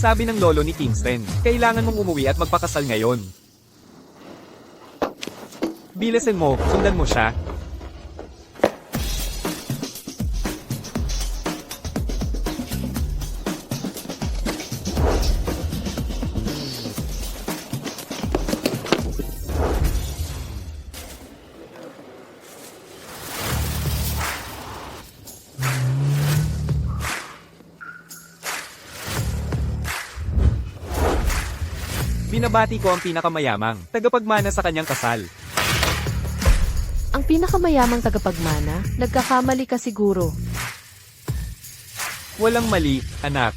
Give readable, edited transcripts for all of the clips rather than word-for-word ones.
Sabi ng lolo ni Kingston, kailangan mong umuwi at magpakasal ngayon. Bilisan mo, sundan mo siya. Binabati ko ang pinakamayamang tagapagmana sa kanyang kasal. Ang pinakamayamang tagapagmana, nagkakamali ka siguro. Walang mali, anak.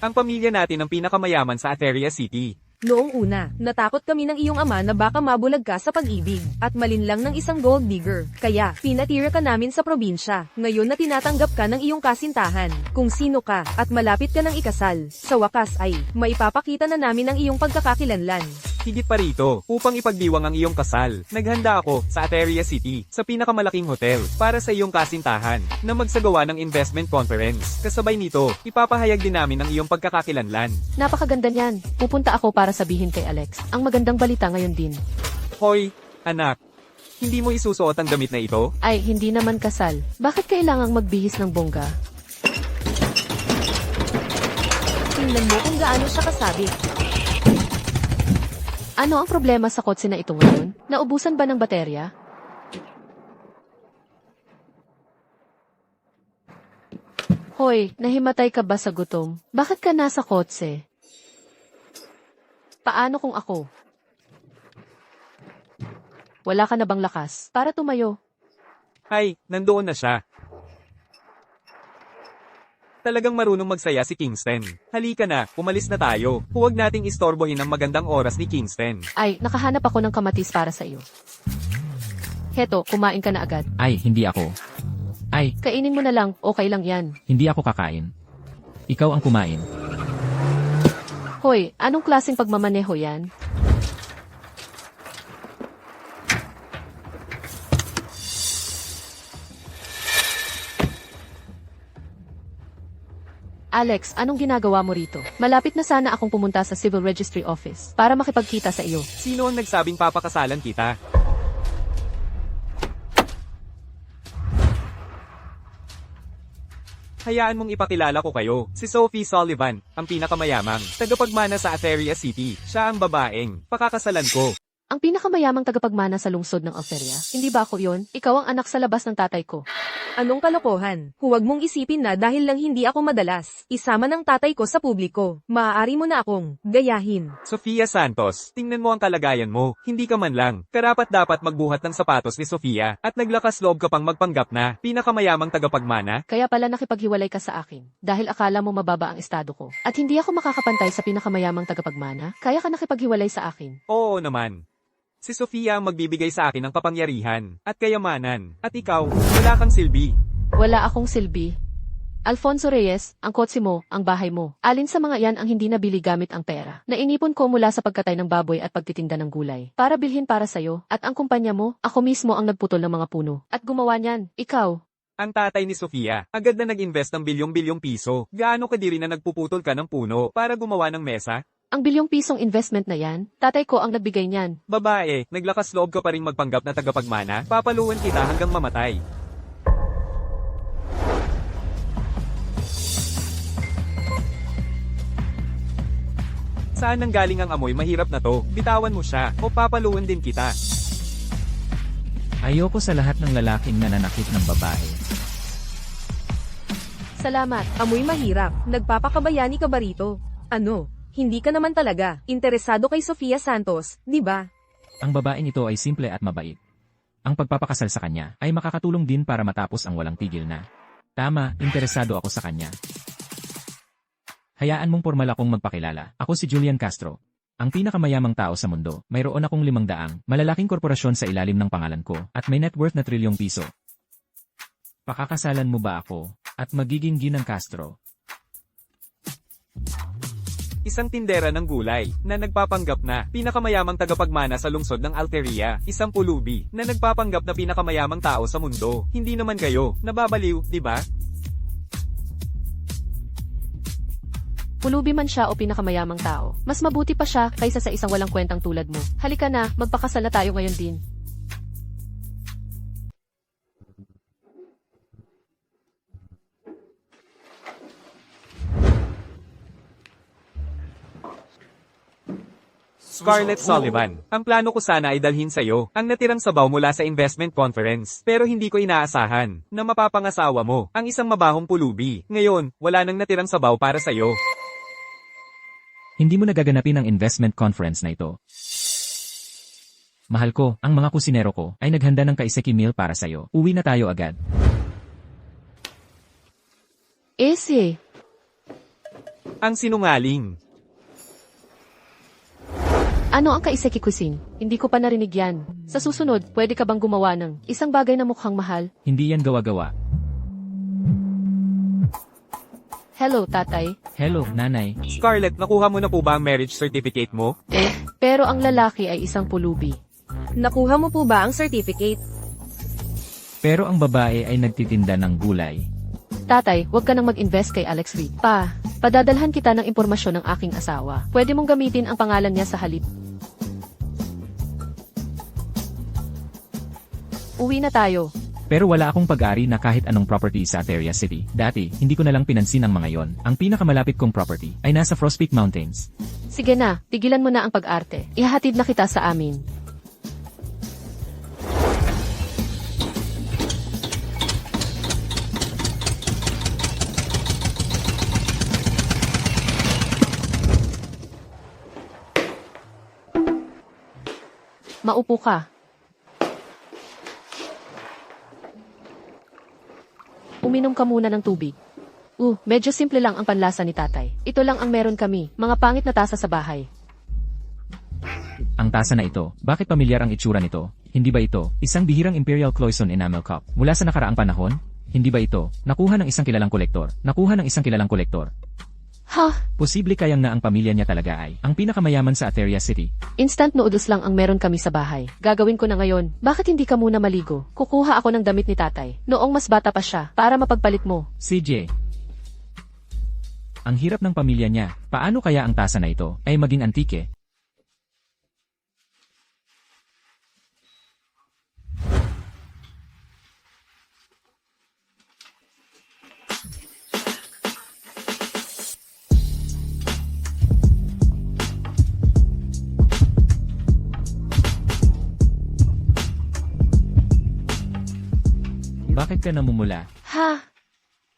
Ang pamilya natin ang pinakamayaman sa Atheria City. Noong una, natakot kami ng iyong ama na baka mabulag ka sa pag-ibig, at malinlang ng isang gold digger. Kaya, pinatira ka namin sa probinsya. Ngayon na tinatanggap ka ng iyong kasintahan, kung sino ka, at malapit ka ng ikasal. Sa wakas ay, maipapakita na namin ang iyong pagkakakilanlan. Higit pa rito, upang ipagdiwang ang iyong kasal, naghanda ako sa Atheria City, sa pinakamalaking hotel, para sa iyong kasintahan, na magsagawa ng investment conference. Kasabay nito, ipapahayag din namin ang iyong pagkakakilanlan. Napakaganda niyan. Pupunta ako para sabihin kay Alex. Ang magandang balita ngayon din. Hoy, anak. Hindi mo isusuot ang damit na ito? Ay, hindi naman kasal. Bakit kailangang magbihis ng bongga? Tingnan mo kung gaano siya kasabik. Ano ang problema sa kotse na ito ngayon? Naubusan ba ng baterya? Hoy, nahimatay ka ba sa gutom? Bakit ka nasa kotse? Paano kung ako? Wala ka na bang lakas para tumayo? Ay, nandoon na siya. Talagang marunong magsaya si Kingston. Halika na, umalis na tayo. Huwag nating istorbohin ang magandang oras ni Kingston. Ay, nakahanap ako ng kamatis para sa iyo. Heto, kumain ka na agad. Ay, hindi ako. Ay, Kainin mo na lang, okay lang yan. hindi ako kakain. Ikaw ang kumain. Hoy, anong klaseng pagmamaneho yan? Alex, anong ginagawa mo rito? Malapit na sana akong pumunta sa Civil Registry Office para makipagkita sa iyo. Sino ang nagsabing papakasalan kita? Hayaan mong ipakilala ko kayo, si Sophie Sullivan, ang pinakamayamang tagapagmana sa Atheria City. Siya ang babaeng pakakasalan ko. Ang pinakamayamang tagapagmana sa lungsod ng Alferia. Hindi ba ako yon? Ikaw ang anak sa labas ng tatay ko. Anong kalokohan? Huwag mong isipin na dahil lang hindi ako madalas, isama ng tatay ko sa publiko. Maaari mo na akong gayahin. Sofia Santos, tingnan mo ang kalagayan mo, hindi ka man lang. Karapat dapat magbuhat ng sapatos ni Sofia, at naglakas loob ka pang magpanggap na pinakamayamang tagapagmana. Kaya pala nakipaghiwalay ka sa akin. Dahil akala mo mababa ang estado ko. At hindi ako makakapantay sa pinakamayamang tagapagmana, kaya ka nakipaghiwalay sa akin. Oo naman. Si Sofia ang magbibigay sa akin ng kapangyarihan at kayamanan. At ikaw, wala kang silbi. Wala akong silbi. Alfonso Reyes, ang kotse mo, ang bahay mo. Alin sa mga yan ang hindi nabili gamit ang pera? Nainipon ko mula sa pagkatay ng baboy at pagtitinda ng gulay. Para bilhin para sayo. At ang kumpanya mo, ako mismo ang nagputol ng mga puno. At gumawa niyan, ikaw. Ang tatay ni Sofia, agad na nag-invest ng bilyong-bilyong piso. Gaano kadiri na nagpuputol ka ng puno para gumawa ng mesa? Ang bilyong pisong investment na yan, tatay ko ang nagbigay niyan. Babae, naglakas loob ka pa rin magpanggap na tagapagmana, papaluan kita hanggang mamatay. Saan nanggaling ang amoy mahirap na to? Bitawan mo siya, o papaluan din kita. Ayoko sa lahat ng lalaking nananakit ng babae. Salamat, amoy mahirap. Nagpapakabayani ka ba rito? Ano? Hindi ka naman talaga interesado kay Sofia Santos, di ba? Ang babaeng ito ay simple at mabait. Ang pagpapakasal sa kanya ay makakatulong din para matapos ang walang tigil na. Tama, interesado ako sa kanya. Hayaan mong formal akong magpakilala. Ako si Julian Castro. Ang pinakamayamang tao sa mundo. Mayroon akong 500 malalaking korporasyon sa ilalim ng pangalan ko at may net worth na trilyong piso. Pakakasalan mo ba ako at magiging Ginang Castro? Isang tindera ng gulay na nagpapanggap na pinakamayamang tagapagmana sa lungsod ng Altheria. Isang pulubi na nagpapanggap na pinakamayamang tao sa mundo. Hindi naman kayo nababaliw, di ba? Pulubi man siya o pinakamayamang tao, mas mabuti pa siya kaysa sa isang walang kwentang tulad mo. Halika na, magpakasal na tayo ngayon din. Scarlett Sullivan, ang plano ko sana ay dalhin sa'yo ang natirang sabaw mula sa investment conference. Pero hindi ko inaasahan na mapapangasawa mo ang isang mabahong pulubi. Ngayon, wala nang natirang sabaw para sa'yo. Hindi mo nagaganapin ang investment conference na ito. Mahal ko, ang mga kusinero ko ay naghanda ng kaiseki meal para sa'yo. Uwi na tayo agad. Ese, Ang sinungaling. ano ang kaiseki cuisine? Hindi ko pa narinig yan. Sa susunod, pwede ka bang gumawa ng isang bagay na mukhang mahal? Hindi yan gawa-gawa. Hello, tatay. Hello, nanay. Scarlett, nakuha mo na po ba ang marriage certificate mo? Pero ang lalaki ay isang pulubi. Nakuha mo po ba ang certificate? Pero ang babae ay nagtitinda ng gulay. Tatay, huwag ka nang mag-invest kay Alex Reed. Padadalhan kita ng impormasyon ng aking asawa. Pwede mong gamitin ang pangalan niya sa halip. Uwi na tayo. Pero wala akong pag-ari na kahit anong property sa Ateria City. Dati, hindi ko na lang pinansin ang mga yon. Ang pinakamalapit kong property ay nasa Frost Peak Mountains. Sige na, tigilan mo na ang pag-arte. Ihahatid na kita sa amin. Maupo ka. Uminom ka muna ng tubig. Medyo simple lang ang panlasa ni tatay. Ito lang ang meron kami, mga pangit na tasa sa bahay. Ang tasa na ito, bakit pamilyar ang itsura nito? Hindi ba ito, isang bihirang Imperial Cloison Enamel Cup? Mula sa nakaraang panahon? Hindi ba ito, nakuha ng isang kilalang kolektor? Nakuha ng isang kilalang kolektor? Ha? Posible kayang na ang pamilya niya talaga ay ang pinakamayaman sa Ateria City. Instant noodles lang ang meron kami sa bahay. Gagawin ko na ngayon. Bakit hindi ka muna maligo? Kukuha ako ng damit ni tatay. Noong mas bata pa siya, para mapagpalit mo. CJ. Ang hirap ng pamilya niya. Paano kaya ang tasa na ito ay maging antike? Bakit ka namumula? Ha?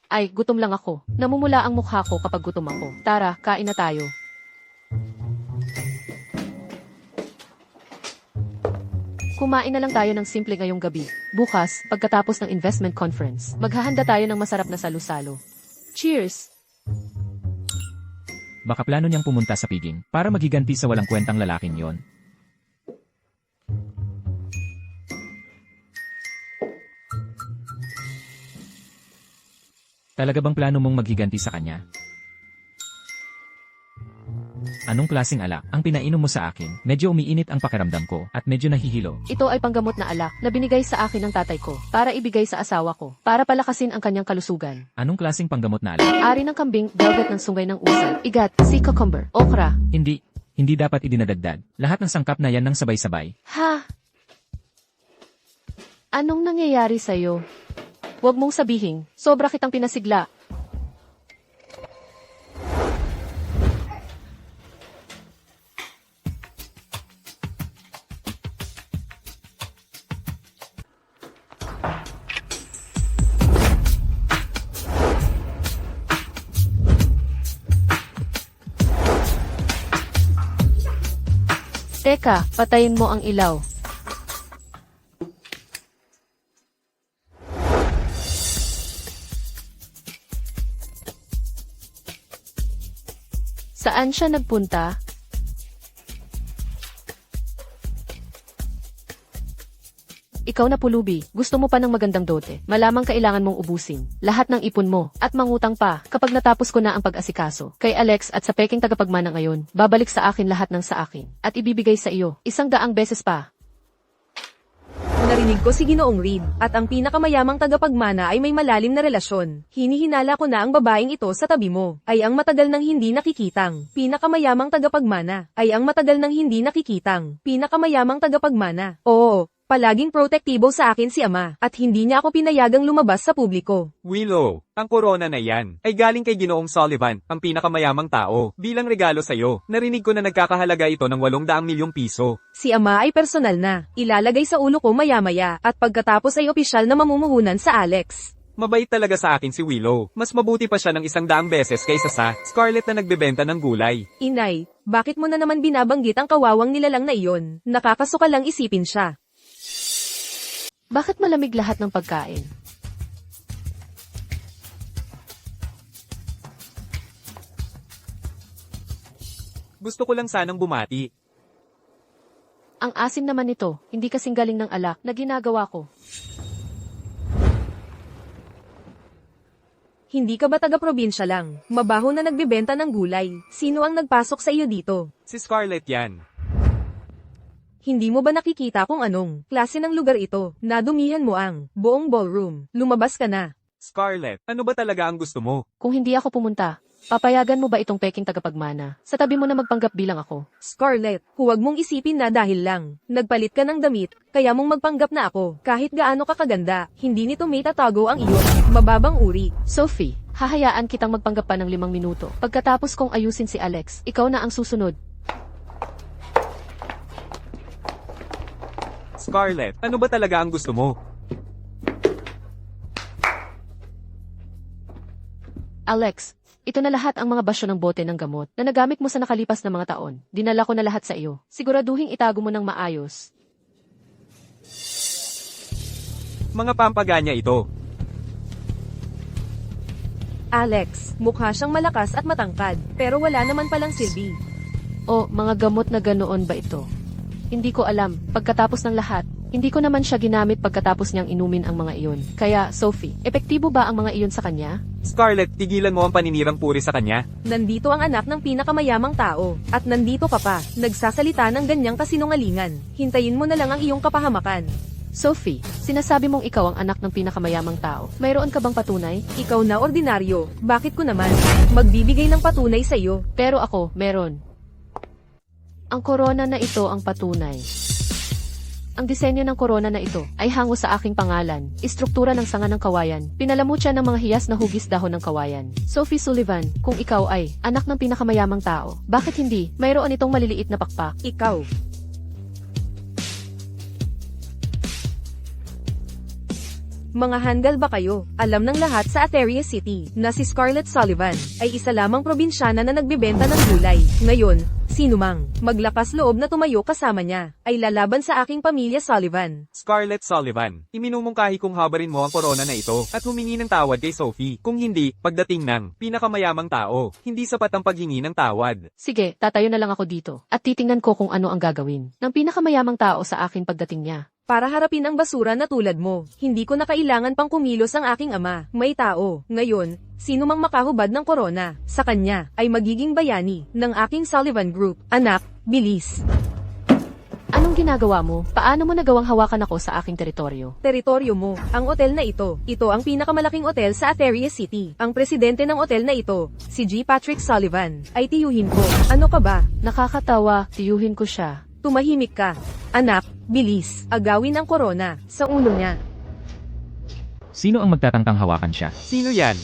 Ay, gutom lang ako. Namumula ang mukha ko kapag gutom ako. Tara, kain na tayo. Kumain na lang tayo ng simple ngayong gabi. Bukas, pagkatapos ng investment conference, maghahanda tayo ng masarap na salo-salo. Cheers! Baka plano niyang pumunta sa piging para maghiganti sa walang kwentang lalaking yon. Talaga bang plano mong maghiganti sa kanya? Anong klaseng alak ang pinainom mo sa akin? Medyo umiinit ang pakiramdam ko at medyo nahihilo. Ito ay panggamot na alak na binigay sa akin ng tatay ko para ibigay sa asawa ko para palakasin ang kanyang kalusugan. Anong klaseng panggamot na alak? Ari ng kambing, velvet ng sungay ng usa, igat, sea cucumber, okra. Hindi dapat idinadagdag. Lahat ng sangkap na yan ng sabay-sabay. Ha? Anong nangyayari sa'yo? Huwag mong sabihin, sobra kitang pinasigla. Teka, patayin mo ang ilaw. Saan siya nagpunta? Ikaw na pulubi, gusto mo pa ng magandang dote. Malamang kailangan mong ubusin lahat ng ipon mo at mangutang pa kapag natapos ko na ang pag-asikaso. Kay Alex at sa peking tagapagmana ngayon, babalik sa akin lahat ng sa akin at ibibigay sa iyo 100 beses pa. Narinig ko si Ginoong Reed, at ang pinakamayamang tagapagmana ay may malalim na relasyon. Hinihinala ko na ang babaeng ito sa tabi mo, ay ang matagal nang hindi nakikitang. Pinakamayamang tagapagmana, ay ang matagal nang hindi nakikitang. Pinakamayamang tagapagmana. Oo, palaging protektibo sa akin si ama, at hindi niya ako pinayagang lumabas sa publiko. Willow, ang korona na yan ay galing kay Ginoong Sullivan, ang pinakamayamang tao. Bilang regalo sa'yo, narinig ko na nagkakahalaga ito ng 800 milyong piso. Si ama ay personal na, ilalagay sa ulo ko maya-maya, at pagkatapos ay opisyal na mamumuhunan sa Alex. Mabait talaga sa akin si Willow. Mas mabuti pa siya ng 100 beses kaysa sa Scarlett na nagbebenta ng gulay. Inay, bakit mo na naman binabanggit ang kawawang nilalang na iyon? Nakakasuka lang isipin siya. Bakit malamig lahat ng pagkain? Gusto ko lang sanang bumati. Ang asim naman nito, hindi kasing galing ng alak na ginagawa ko. Hindi ka ba taga-probinsya lang? Mabaho na nagbebenta ng gulay. Sino ang nagpasok sa iyo dito? Si Scarlett yan. Hindi mo ba nakikita kung anong klase ng lugar ito? Nadumihan mo ang buong ballroom. Lumabas ka na. Scarlett, ano ba talaga ang gusto mo? Kung hindi ako pumunta, papayagan mo ba itong peking tagapagmana? Sa tabi mo na magpanggap bilang ako. Scarlett, huwag mong isipin na dahil lang nagpalit ka ng damit, kaya mong magpanggap na ako. Kahit gaano ka kaganda, hindi nito may tatago ang iyong mababang uri. Sophie, hahayaan kitang magpanggap pa ng 5 minuto. Pagkatapos kong ayusin si Alex, ikaw na ang susunod. Scarlett, ano ba talaga ang gusto mo? Alex, ito na lahat ang mga basyo ng bote ng gamot na nagamit mo sa nakalipas na mga taon. Dinala ko na lahat sa iyo. Siguraduhin itago mo ng maayos. Mga pampaganya ito. Alex, mukha siyang malakas at matangkad, pero wala naman palang silbi. O, mga gamot na ganoon ba ito? Hindi ko alam. Pagkatapos ng lahat, hindi ko naman siya ginamit pagkatapos niyang inumin ang mga iyon. Kaya, Sophie, epektibo ba ang mga iyon sa kanya? Scarlett, tigilan mo ang paninirang puri sa kanya. Nandito ang anak ng pinakamayamang tao, at nandito ka pa, nagsasalita ng ganyang kasinungalingan. Hintayin mo na lang ang iyong kapahamakan. Sophie, sinasabi mong ikaw ang anak ng pinakamayamang tao. Mayroon ka bang patunay? Ikaw na ordinaryo, bakit ko naman magbibigay ng patunay sa iyo? Pero ako, meron. Ang korona na ito ang patunay. Ang disenyo ng korona na ito ay hango sa aking pangalan, istruktura ng sanga ng kawayan, pinalamutya ng mga hiyas na hugis dahon ng kawayan. Sophie Sullivan, kung ikaw ay anak ng pinakamayamang tao, bakit hindi mayroon itong maliliit na pakpak? Ikaw. Mga handal ba kayo? Alam ng lahat sa Ateria City na si Scarlett Sullivan ay isa lamang probinsyana na nagbebenta ng gulay. Ngayon, sino mang maglakas loob na tumayo kasama niya ay lalaban sa aking pamilya Sullivan. Scarlett Sullivan, iminumungkahi kong habarin mo ang korona na ito at humingi ng tawad kay Sophie. Kung hindi, pagdating ng pinakamayamang tao, hindi sapat ang paghingi ng tawad. Sige, tatayo na lang ako dito at titingnan ko kung ano ang gagawin ng pinakamayamang tao sa akin pagdating niya. Para harapin ang basura na tulad mo, hindi ko na kailangan pang kumilos ang aking ama. May tao. Ngayon, sino mang makahubad ng korona, sa kanya, ay magiging bayani ng aking Sullivan Group. Anak, bilis. Anong ginagawa mo? Paano mo nagawang hawakan ako sa aking teritoryo? Teritoryo mo, ang otel na ito. Ito ang pinakamalaking otel sa Ateria City. Ang presidente ng otel na ito, si G. Patrick Sullivan, ay tiyuhin ko. Ano ka ba? Nakakatawa, tiyuhin ko siya. Tumahimik ka. Anak, bilis. Agawin ang korona sa ulo niya. Sino ang magtatangkang hawakan siya? Sino yan?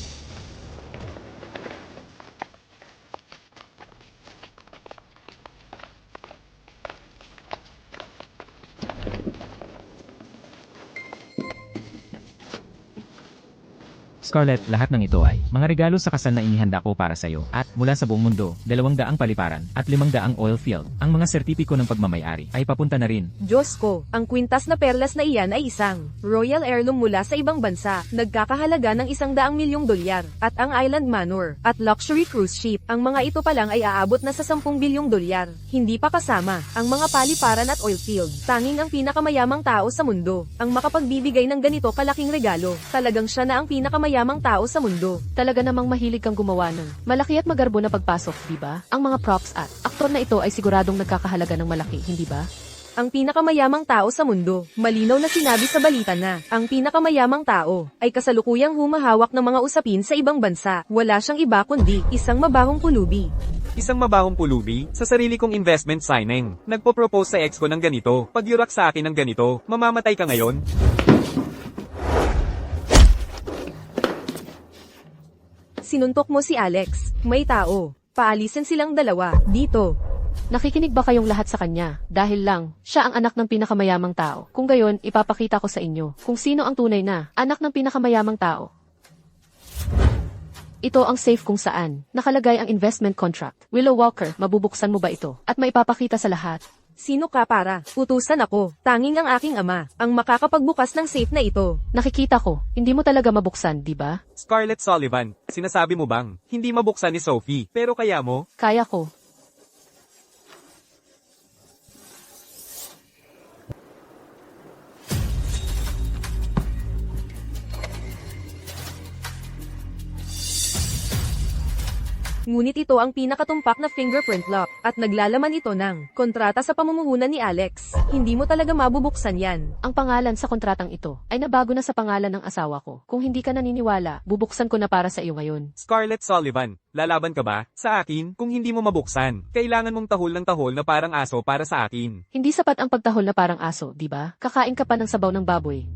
Scarlett, lahat ng ito ay mga regalo sa kasal na inihanda ko para sa iyo. At mula sa buong mundo, 200 paliparan at 500 oil field. Ang mga sertipiko ng pagmamayari ay papunta na rin. Diyos ko, ang kwintas na perlas na iyan ay isang royal heirloom mula sa ibang bansa, nagkakahalaga ng 100 milyong dolyar, at ang island manor, at luxury cruise ship. Ang mga ito pa lang ay aabot na sa 10 bilyong dolyar. Hindi pa kasama ang mga paliparan at oil field. Tanging ang pinakamayamang tao sa mundo ang makapagbibigay ng ganito kalaking regalo. Talagang siya na ang pinakamayamang tao sa mundo. Talaga namang mahilig kang gumawa ng malaki at magarbo na pagpasok, di ba? Ang mga props at aktor na ito ay siguradong nagkakahalaga ng malaki, hindi ba? ang pinakamayamang tao sa mundo. Malinaw na sinabi sa balita na, ang pinakamayamang tao, ay kasalukuyang humahawak ng mga usapin sa ibang bansa. Wala siyang iba kundi, isang mabahong pulubi. Isang mabahong pulubi, sa sarili kong investment signing. Nagpo-propose sa ex ko ng ganito, pag yurak sa akin ng ganito, mamamatay ka ngayon? Sinuntok mo si Alex. May tao. Paalisin silang dalawa, dito. Nakikinig ba kayong lahat sa kanya? Dahil lang, siya ang anak ng pinakamayamang tao. Kung gayon, ipapakita ko sa inyo kung sino ang tunay na anak ng pinakamayamang tao. Ito ang safe kung saan nakalagay ang investment contract. Willow Walker, mabubuksan mo ba ito? At maipapakita sa lahat. Sino ka para? Utusan ako. Tanging ang aking ama, ang makakapagbukas ng safe na ito. Nakikita ko, hindi mo talaga mabuksan, di ba? Scarlett Sullivan, sinasabi mo bang, hindi mabuksan ni Sophie, pero kaya mo? Kaya ko. Ngunit ito ang pinakatumpak na fingerprint lock, at naglalaman ito ng kontrata sa pamumuhunan ni Alex. Hindi mo talaga mabubuksan yan. Ang pangalan sa kontratang ito ay nabago na sa pangalan ng asawa ko. Kung hindi ka naniniwala, bubuksan ko na para sa iyo ngayon. Scarlett Sullivan, lalaban ka ba? Sa akin, kung hindi mo mabuksan, kailangan mong tahol ng tahol na parang aso para sa akin. Hindi sapat ang pagtahol na parang aso, di ba? Kakain ka pa ng sabaw ng baboy.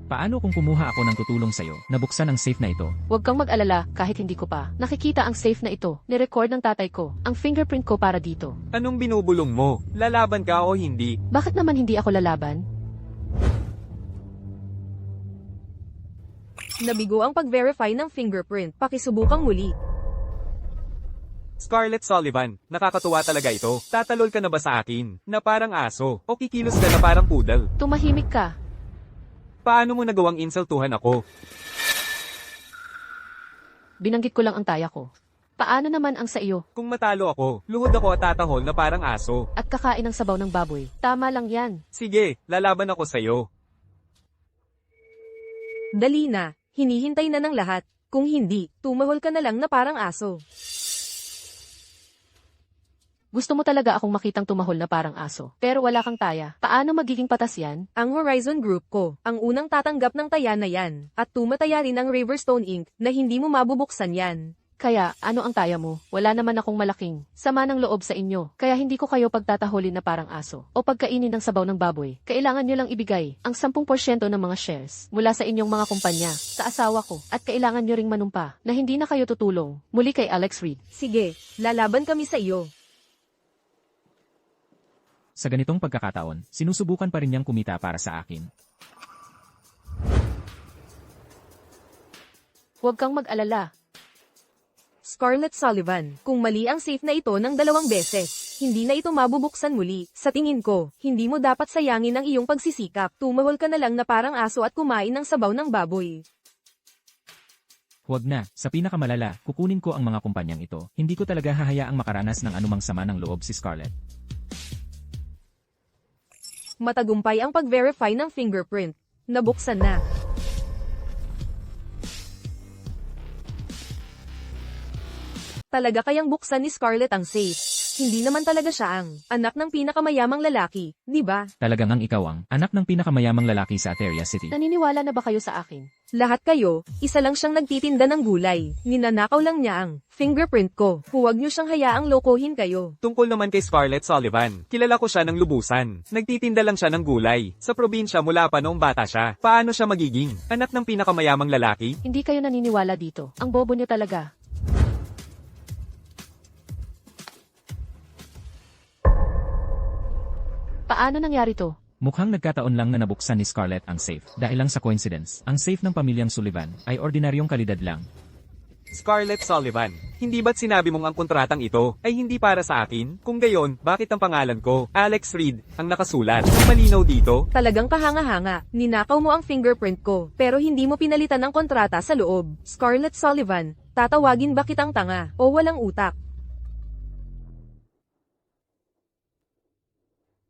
Paano kung kumuha ako ng tutulong sa'yo, nabuksan ang safe na ito? Huwag kang mag-alala kahit hindi ko pa. Nakikita ang safe na ito. Nirecord ng tatay ko. Ang fingerprint ko para dito. Anong binubulong mo? Lalaban ka o hindi? Bakit naman hindi ako lalaban? Nabigo ang pag-verify ng fingerprint. Pakisubukang muli. Scarlett Sullivan, nakakatuwa talaga ito. Tatalol ka na ba sa akin? Na parang aso? O kikilos ka na parang poodle? Tumahimik ka. Paano mo nagawang insultuhan ako? Binanggit ko lang ang taya ko. Paano naman ang sa iyo? Kung matalo ako, luhod ako at tatahol na parang aso. At kakain ng sabaw ng baboy. Tama lang yan. Sige, lalaban ako sa'yo. Dali na. Hinihintay na ng lahat. Kung hindi, tumahol ka na lang na parang aso. Gusto mo talaga akong makitang tumahol na parang aso. Pero wala kang taya. Paano magiging patas yan? Ang Horizon Group ko, ang unang tatanggap ng taya na yan. At tumataya rin ang Riverstone Inc. na hindi mo mabubuksan yan. Kaya, ano ang taya mo? Wala naman akong malaking sama ng loob sa inyo. Kaya hindi ko kayo pagtataholin na parang aso. O pagkainin ng sabaw ng baboy. Kailangan nyo lang ibigay ang 10% ng mga shares mula sa inyong mga kumpanya sa asawa ko. At kailangan nyo ring manumpa na hindi na kayo tutulong. Muli kay Alex Reed. Sige, lalaban kami sa iyo. Sa ganitong pagkakataon, sinusubukan pa rin niyang kumita para sa akin. Huwag kang mag-alala. Scarlett Sullivan, kung mali ang safe na ito ng 2 beses, hindi na ito mabubuksan muli. Sa tingin ko, hindi mo dapat sayangin ang iyong pagsisikap. Tumahol ka na lang na parang aso at kumain ng sabaw ng baboy. Huwag na, sa pinakamalala, kukunin ko ang mga kumpanyang ito. Hindi ko talaga hahayaang makaranas ng anumang sama ng loob si Scarlett. Matagumpay ang pag-verify ng fingerprint. Nabuksan na. Talaga kayang buksan ni Scarlett ang safe. Hindi naman talaga siya ang anak ng pinakamayamang lalaki, di ba? Talagang ang ikaw ang anak ng pinakamayamang lalaki sa Ateria City. Naniniwala na ba kayo sa akin? Lahat kayo, isa lang siyang nagtitinda ng gulay. Ninanakaw lang niya ang fingerprint ko. Huwag niyo siyang hayaang lokohin kayo. Tungkol naman kay Scarlett Sullivan, kilala ko siya ng lubusan. Nagtitinda lang siya ng gulay. Sa probinsya mula pa noong bata siya. Paano siya magiging anak ng pinakamayamang lalaki? Hindi kayo naniniwala dito. Ang bobo niyo talaga. Paano nangyari to? Mukhang nagkataon lang na nabuksan ni Scarlett ang safe. Dahil lang sa coincidence, ang safe ng pamilyang Sullivan ay ordinaryong kalidad lang. Scarlett Sullivan, hindi ba't sinabi mong ang kontratang ito ay hindi para sa akin? Kung gayon, bakit ang pangalan ko, Alex Reed, ang nakasulat? Malinaw dito? Talagang kahanga-hanga. Ninakaw mo ang fingerprint ko, pero hindi mo pinalitan ng kontrata sa loob. Scarlett Sullivan, tatawagin ba kitang tanga o walang utak?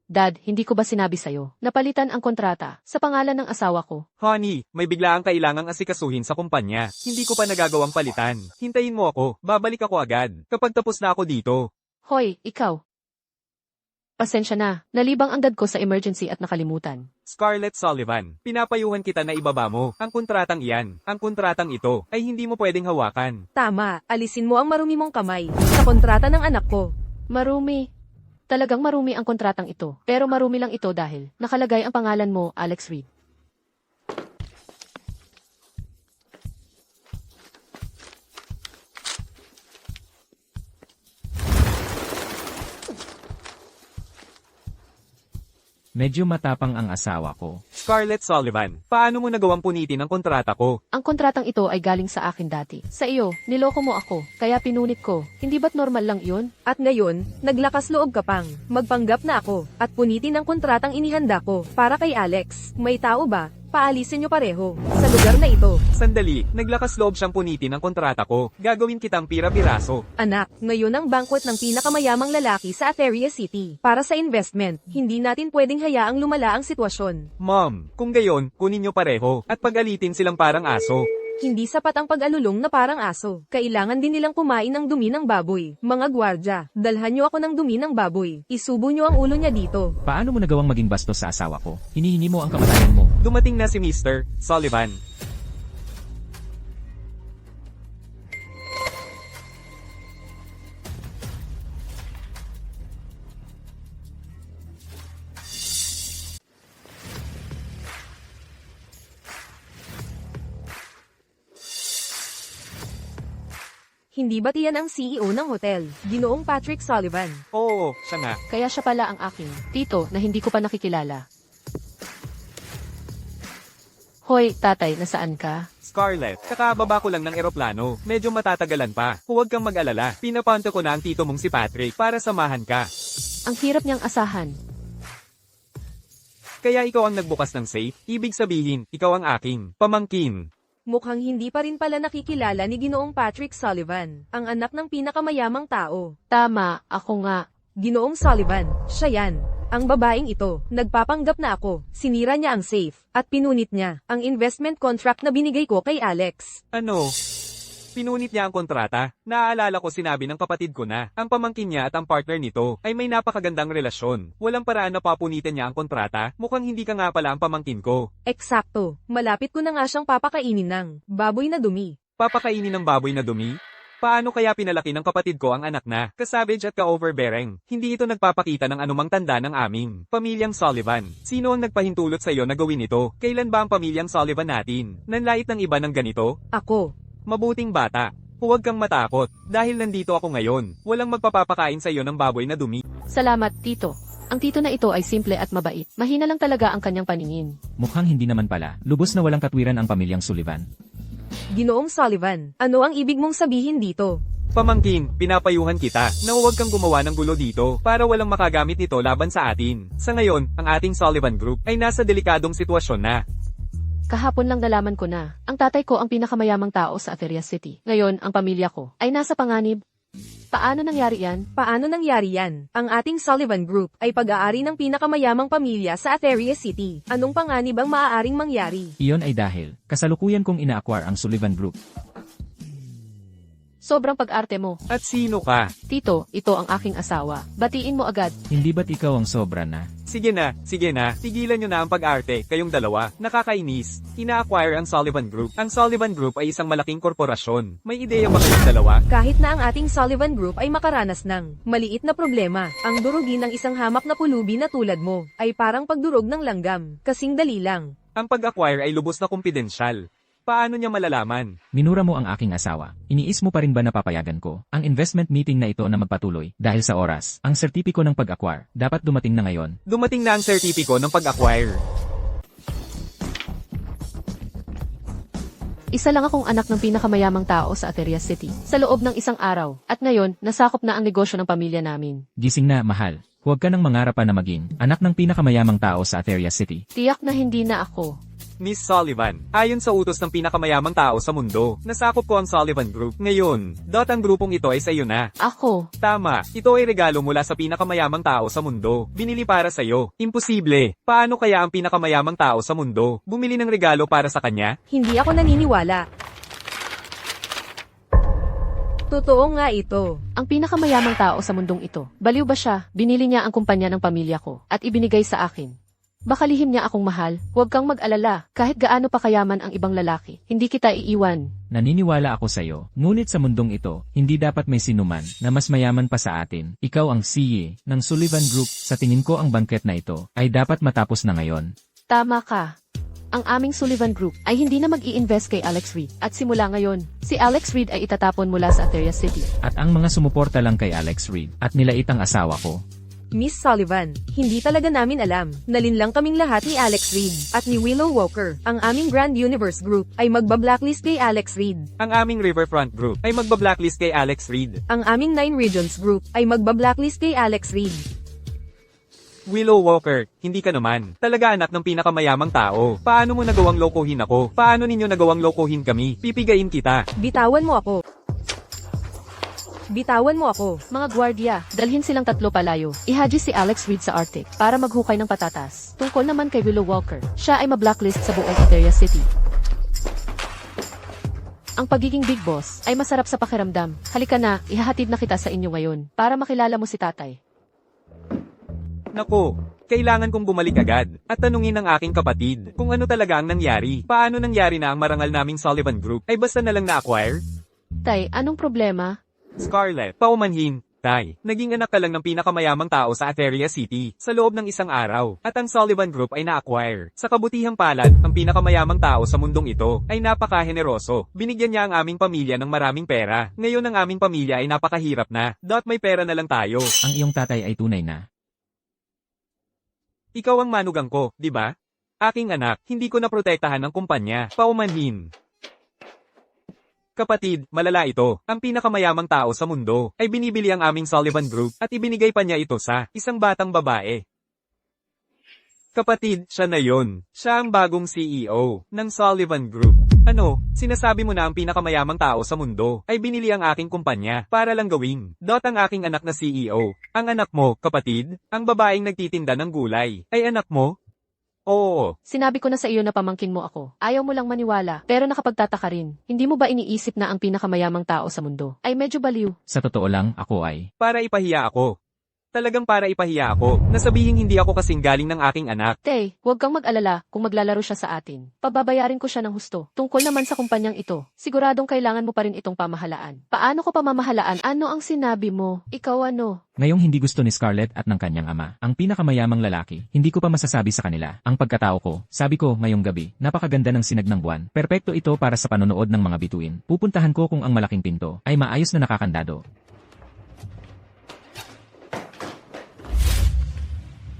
Dad, hindi ko ba sinabi sa'yo? Napalitan ang kontrata sa pangalan ng asawa ko. Honey, may biglaang kailangang asikasuhin sa kumpanya. Hindi ko pa nagagawang palitan. Hintayin mo ako, babalik ako agad. Kapag tapos na ako dito. Hoy, ikaw. Pasensya na, nalibang ang dad ko sa emergency at nakalimutan. Scarlett Sullivan, pinapayuhan kita na ibaba mo ang kontratang iyan. Ang kontratang ito ay hindi mo pwedeng hawakan. Tama, alisin mo ang marumi mong kamay sa kontrata ng anak ko. Marumi. Talagang marumi ang kontratang ito. Pero marumi lang ito dahil nakalagay ang pangalan mo, Alex Reed. Medyo matapang ang asawa ko. Scarlett Sullivan, paano mo nagawang punitin ang kontrata ko? Ang kontratang ito ay galing sa akin dati. Sa iyo, niloko mo ako, kaya pinunit ko. Hindi ba't normal lang yun? At ngayon, naglakas loob ka pang magpanggap na ako at punitin ang kontratang inihanda ko para kay Alex. May tao ba? Paalisin niyo pareho sa lugar na ito. Sandali, naglakas loob siyang punitin ang kontrata ko. Gagawin kitang pira-piraso. Anak, ngayon ang banquet ng pinakamayamang lalaki sa Ateria City. Para sa investment, hindi natin pwedeng hayaang lumala ang sitwasyon. Mom, kung gayon, kunin niyo pareho at pag-alitin silang parang aso. Hindi sapat ang pag-alulong na parang aso. Kailangan din nilang kumain ng dumi ng baboy. Mga gwardya, dalhan niyo ako ng dumi ng baboy. Isubo niyo ang ulo niya dito. Paano mo nagawang maging bastos sa asawa ko? Hinihingi mo ang kamatayan mo. Dumating na si Mr. Sullivan. Hindi ba't iyan ang CEO ng hotel? Ginoong Patrick Sullivan. Oo, siya nga. Kaya siya pala ang aking tito na hindi ko pa nakikilala. Hoy, tatay, nasaan ka? Scarlett, kakababa ko lang ng eroplano. Medyo matatagalan pa. Huwag kang mag-alala. Pinapanto ko na ang tito mong si Patrick para samahan ka. Ang hirap niyang asahan. Kaya ikaw ang nagbukas ng safe. Ibig sabihin, ikaw ang aking pamangkin. Mukhang hindi pa rin pala nakikilala ni Ginoong Patrick Sullivan, ang anak ng pinakamayamang tao. Tama, ako nga. Ginoong Sullivan, siya yan. Ang babaeng ito, nagpapanggap na ako, sinira niya ang safe, at pinunit niya ang investment contract na binigay ko kay Alex. Ano? Pinunit niya ang kontrata. Naaalala ko sinabi ng kapatid ko na, ang pamangkin niya at ang partner nito ay may napakagandang relasyon. Walang paraan na papunitan niya ang kontrata. Mukhang hindi ka nga pala ang pamangkin ko. Eksakto, malapit ko na nga siyang papakainin ng baboy na dumi. Papakainin ng baboy na dumi? Paano kaya pinalaki ng kapatid ko ang anak na ka-savage at ka-overbearing? Hindi ito nagpapakita ng anumang tanda ng aming pamilyang Sullivan. Sino ang nagpahintulot sa iyo na gawin ito? Kailan ba ang pamilyang Sullivan natin? Nanlait ng iba ng ganito? Ako. Mabuting bata. Huwag kang matakot. Dahil nandito ako ngayon. Walang magpapapakain sa iyo ng baboy na dumi. Salamat, tito. Ang tito na ito ay simple at mabait. Mahina lang talaga ang kanyang paningin. Mukhang hindi naman pala. Lubos na walang katwiran ang pamilyang Sullivan. Ginoong Sullivan, ano ang ibig mong sabihin dito? Pamangkin, pinapayuhan kita na huwag kang gumawa ng gulo dito para walang makagamit nito laban sa atin. Sa ngayon, ang ating Sullivan Group ay nasa delikadong sitwasyon na. Kahapon lang nalaman ko na, ang tatay ko ang pinakamayamang tao sa Ateria City. Ngayon, ang pamilya ko ay nasa panganib. Paano nangyari yan? Paano nangyari yan? Ang ating Sullivan Group ay pag-aari ng pinakamayamang pamilya sa Ateria City. Anong panganib ang maaaring mangyari? Iyon ay dahil, kasalukuyan kong ina-acquire ang Sullivan Group. Sobrang pag-arte mo. At sino ka? Tito, ito ang aking asawa. Batiin mo agad. Hindi ba't ikaw ang sobra na? Sige na. Tigilan nyo na ang pag-arte, kayong dalawa. Nakakainis. Ina-acquire ang Sullivan Group. Ang Sullivan Group ay isang malaking korporasyon. May ideya ba kayong dalawa? Kahit na ang ating Sullivan Group ay makaranas ng maliit na problema, ang durugin ng isang hamak na pulubi na tulad mo ay parang pagdurog ng langgam. Kasing dali lang. Ang pag-acquire ay lubos na kumpidensyal. Paano niya malalaman? Minura mo ang aking asawa. Iniis mo pa rin ba na papayagan ko? Ang investment meeting na ito na magpatuloy dahil sa oras. Ang sertipiko ng pag-acquire dapat dumating na ngayon. Dumating na ang sertipiko ng pag-acquire. Isa lang akong anak ng pinakamayamang tao sa Ateria City. Sa loob ng isang araw. At ngayon, nasakop na ang negosyo ng pamilya namin. Gising na, mahal. Huwag ka nang mangarap pa na maging anak ng pinakamayamang tao sa Ateria City. Tiyak na hindi na ako. Miss Sullivan, ayon sa utos ng pinakamayamang tao sa mundo, nasakop ko ang Sullivan Group. Ngayon, ang grupong ito ay sa iyo na. Ako. Tama, ito ay regalo mula sa pinakamayamang tao sa mundo. Binili para sa iyo. Imposible. Paano kaya ang pinakamayamang tao sa mundo bumili ng regalo para sa kanya? Hindi ako naniniwala. Totoo nga ito. Ang pinakamayamang tao sa mundong ito. Baliw ba siya? Binili niya ang kumpanya ng pamilya ko at ibinigay sa akin. Baka lihim niya akong mahal, huwag kang mag-alala, kahit gaano pa kayaman ang ibang lalaki, hindi kita iiwan. Naniniwala ako sa iyo, ngunit sa mundong ito, hindi dapat may sinuman na mas mayaman pa sa atin. Ikaw ang CEO ng Sullivan Group. Sa tingin ko ang bangket na ito ay dapat matapos na ngayon. Tama ka. Ang aming Sullivan Group ay hindi na mag-i-invest kay Alex Reid. At simula ngayon, si Alex Reid ay itatapon mula sa Ateria City. At ang mga sumuporta lang kay Alex Reid at nilait ang asawa ko. Miss Sullivan, hindi talaga namin alam. Nalinlang kaming lahat ni Alex Reid at ni Willow Walker. Ang aming Grand Universe Group ay magba-blacklist kay Alex Reid. Ang aming Riverfront Group ay magba-blacklist kay Alex Reid. Ang aming 9 Regions Group ay magba-blacklist kay Alex Reid. Willow Walker, hindi ka naman. Talaga anak ng pinakamayamang tao. Paano mo nagawang lokohin ako? Paano ninyo nagawang lokohin kami? Pipigain kita. Bitawan mo ako. Bitawan mo ako. Mga gwardiya, dalhin silang tatlo palayo. Ihaji si Alex Reid sa Arctic para maghukay ng patatas. Tungkol naman kay Willow Walker, siya ay mablacklist sa buong Ateria City. Ang pagiging big boss ay masarap sa pakiramdam. Halika na, ihahatid na kita sa inyo ngayon para makilala mo si tatay. Nako, kailangan kong bumalik agad at tanungin ng aking kapatid kung ano talaga ang nangyari. Paano nangyari na ang marangal naming Sullivan Group ay basta na lang na-acquire? Tay, anong problema? Scarlett, paumanhin. Tay, naging anak ka lang ng pinakamayamang tao sa Ateria City sa loob ng isang araw at ang Sullivan Group ay na-acquire. Sa kabutihang palad, ang pinakamayamang tao sa mundong ito ay napaka-generoso. Binigyan niya ang aming pamilya ng maraming pera. Ngayon ang aming pamilya ay napakahirap na. May pera na lang tayo. Ang iyong tatay ay tunay na. Ikaw ang manugang ko, di ba? Aking anak, hindi ko naprotektahan ng kumpanya. Paumanhin. Kapatid, malala ito. Ang pinakamayamang tao sa mundo ay binibili ang aming Sullivan Group at ibinigay pa niya ito sa isang batang babae. Kapatid, siya na yon. Siya ang bagong CEO ng Sullivan Group. Ano, sinasabi mo na ang pinakamayamang tao sa mundo ay binili ang aking kumpanya para lang gawing ang aking anak na CEO. Ang anak mo, kapatid, ang babaeng nagtitinda ng gulay, ay anak mo? Oo. Sinabi ko na sa iyo na pamangkin mo ako. Ayaw mo lang maniwala, pero nakapagtataka rin. Hindi mo ba iniisip na ang pinakamayamang tao sa mundo ay medyo baliw? Sa totoo lang, ako ay. Para ipahiya ako. Talagang para ipahiya ako, nasabihing hindi ako kasing galing ng aking anak. Tay, huwag kang mag-alala kung maglalaro siya sa atin. Pababayarin ko siya ng husto. Tungkol naman sa kumpanyang ito, siguradong kailangan mo pa rin itong pamahalaan. Paano ko pamamahalaan? Ano ang sinabi mo? Ikaw ano? Ngayong hindi gusto ni Scarlett at ng kanyang ama, ang pinakamayamang lalaki, hindi ko pa masasabi sa kanila. Ang pagkatao ko, sabi ko ngayong gabi, napakaganda ng sinag ng buwan. Perpekto ito para sa panonood ng mga bituin. Pupuntahan ko kung ang malaking pinto ay maayos na nakakandado.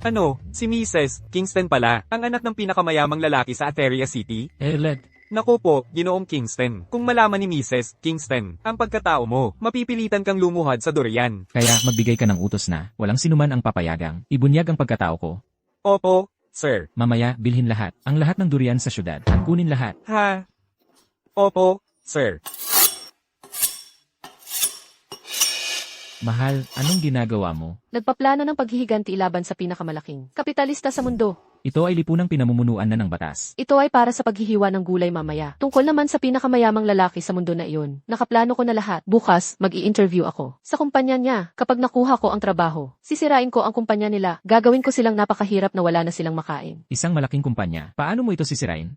Ano, si Mrs. Kingston pala, ang anak ng pinakamayamang lalaki sa Ateria City? Led. Naku po, Ginoong Kingston. Kung malaman ni Mrs. Kingston ang pagkatao mo, mapipilitan kang lumuhad sa durian. Kaya magbigay ka ng utos na, walang sinuman ang papayagang, ibunyag ang pagkatao ko. Opo, sir. Mamaya, bilhin lahat, ang lahat ng durian sa syudad, at kunin lahat. Ha? Opo, sir. Mahal, anong ginagawa mo? Nagpaplano ng paghihiganti laban sa pinakamalaking kapitalista sa mundo. Ito ay lipunang pinamumunuan na ng batas. Ito ay para sa paghihiwa ng gulay mamaya. Tungkol naman sa pinakamayamang lalaki sa mundo na iyon. Nakaplano ko na lahat. Bukas, mag-i-interview ako. Sa kumpanya niya, kapag nakuha ko ang trabaho, sisirain ko ang kumpanya nila. Gagawin ko silang napakahirap na wala na silang makain. Isang malaking kumpanya, paano mo ito sisirain?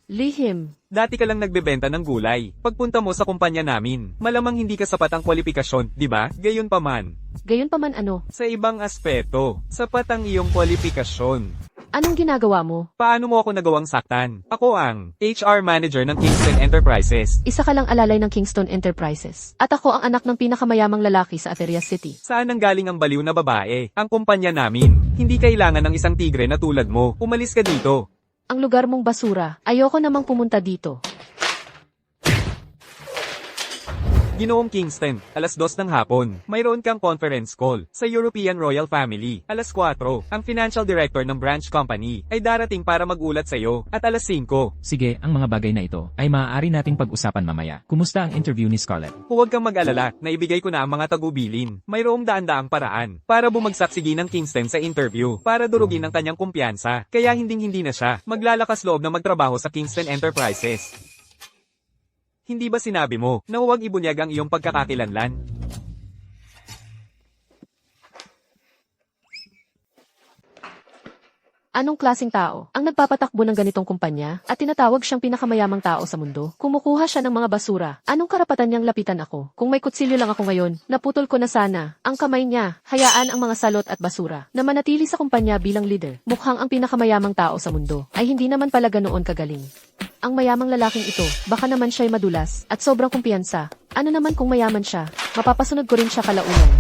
Lihim. Dati ka lang nagbebenta ng gulay. Pagpunta mo sa kumpanya namin, malamang hindi ka sapat ang kwalifikasyon, di ba? Gayon pa man. Gayon pa man ano. Sa ibang aspeto, sapat ang iyong kwalifikasyon. Anong ginagawa mo? Paano mo ako nagawang saktan? Ako ang HR manager ng Kingston Enterprises. Isa ka lang alalay ng Kingston Enterprises. At ako ang anak ng pinakamayamang lalaki sa Ateria City. Saan ang galing ang baliw na babae? Ang kumpanya namin. Hindi kailangan ng isang tigre na tulad mo. Umalis ka dito. Ang lugar mong basura. Ayoko namang pumunta dito. Ginoong Kingston, alas 2 ng hapon, mayroon kang conference call sa European Royal Family. Alas 4, ang financial director ng branch company ay darating para magulat sa iyo. At alas 5, Sige, ang mga bagay na ito ay maaari nating pag-usapan mamaya. Kumusta ang interview ni Scarlett? huwag kang mag-alala, naibigay ko na ang mga tagubilin. Mayroong daan-daang paraan para bumagsak si Ginang Kingston sa interview para durugin ang kanyang kumpiyansa. Kaya hinding-hindi na siya maglalakas loob na magtrabaho sa Kingston Enterprises. Hindi ba sinabi mo na huwag ibunyag ang iyong pagkakakilanlan? Anong klaseng tao ang nagpapatakbo ng ganitong kumpanya at tinatawag siyang pinakamayamang tao sa mundo? Kumukuha siya ng mga basura. Anong karapatan niyang lapitan ako? Kung may kutsilyo lang ako ngayon, naputol ko na sana ang kamay niya. Hayaan ang mga salot at basura na manatili sa kumpanya bilang leader. Mukhang ang pinakamayamang tao sa mundo ay hindi naman pala ganoon kagaling. Ang mayamang lalaking ito, baka naman siya'y madulas at sobrang kumpiyansa. Ano naman kung mayaman siya? Mapapasunod ko rin siya kalaunan.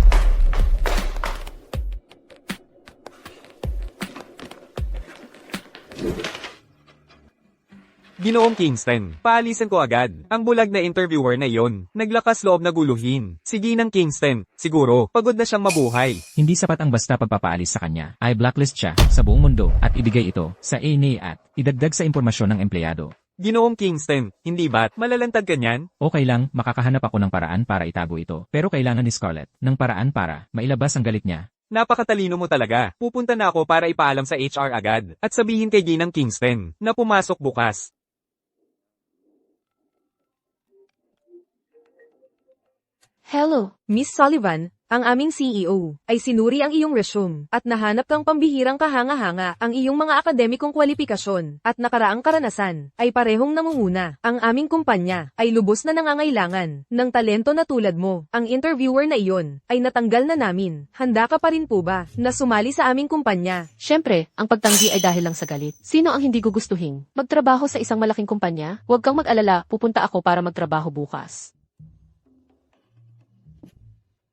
Ginoong Kingston, paalisin ko agad. Ang bulag na interviewer na iyon, naglakas loob na guluhin. Si Ginang Kingston, siguro, pagod na siyang mabuhay. Hindi sapat ang basta pagpapaalis sa kanya. Ay blacklist siya sa buong mundo at ibigay ito sa ANA at idagdag sa impormasyon ng empleyado. Ginoong Kingston, hindi ba't malalantad ka niyan? Okay lang, makakahanap ako ng paraan para itago ito. Pero kailangan ni Scarlett ng paraan para mailabas ang galit niya. Napakatalino mo talaga. Pupunta na ako para ipaalam sa HR agad at sabihin kay Ginang Kingston na pumasok bukas. Hello, Miss Sullivan, ang aming CEO, ay sinuri ang iyong resume, at nahanap kang pambihirang kahanga-hanga ang iyong mga akademikong kwalifikasyon, at nakaraang karanasan, ay parehong namumuna. Ang aming kumpanya, ay lubos na nangangailangan, ng talento na tulad mo. Ang interviewer na iyon, ay natanggal na namin. Handa ka pa rin po ba, na sumali sa aming kumpanya? Siyempre, ang pagtanggi ay dahil lang sa galit. Sino ang hindi gugustuhin? Magtrabaho sa isang malaking kumpanya? Huwag kang mag-alala, pupunta ako para magtrabaho bukas.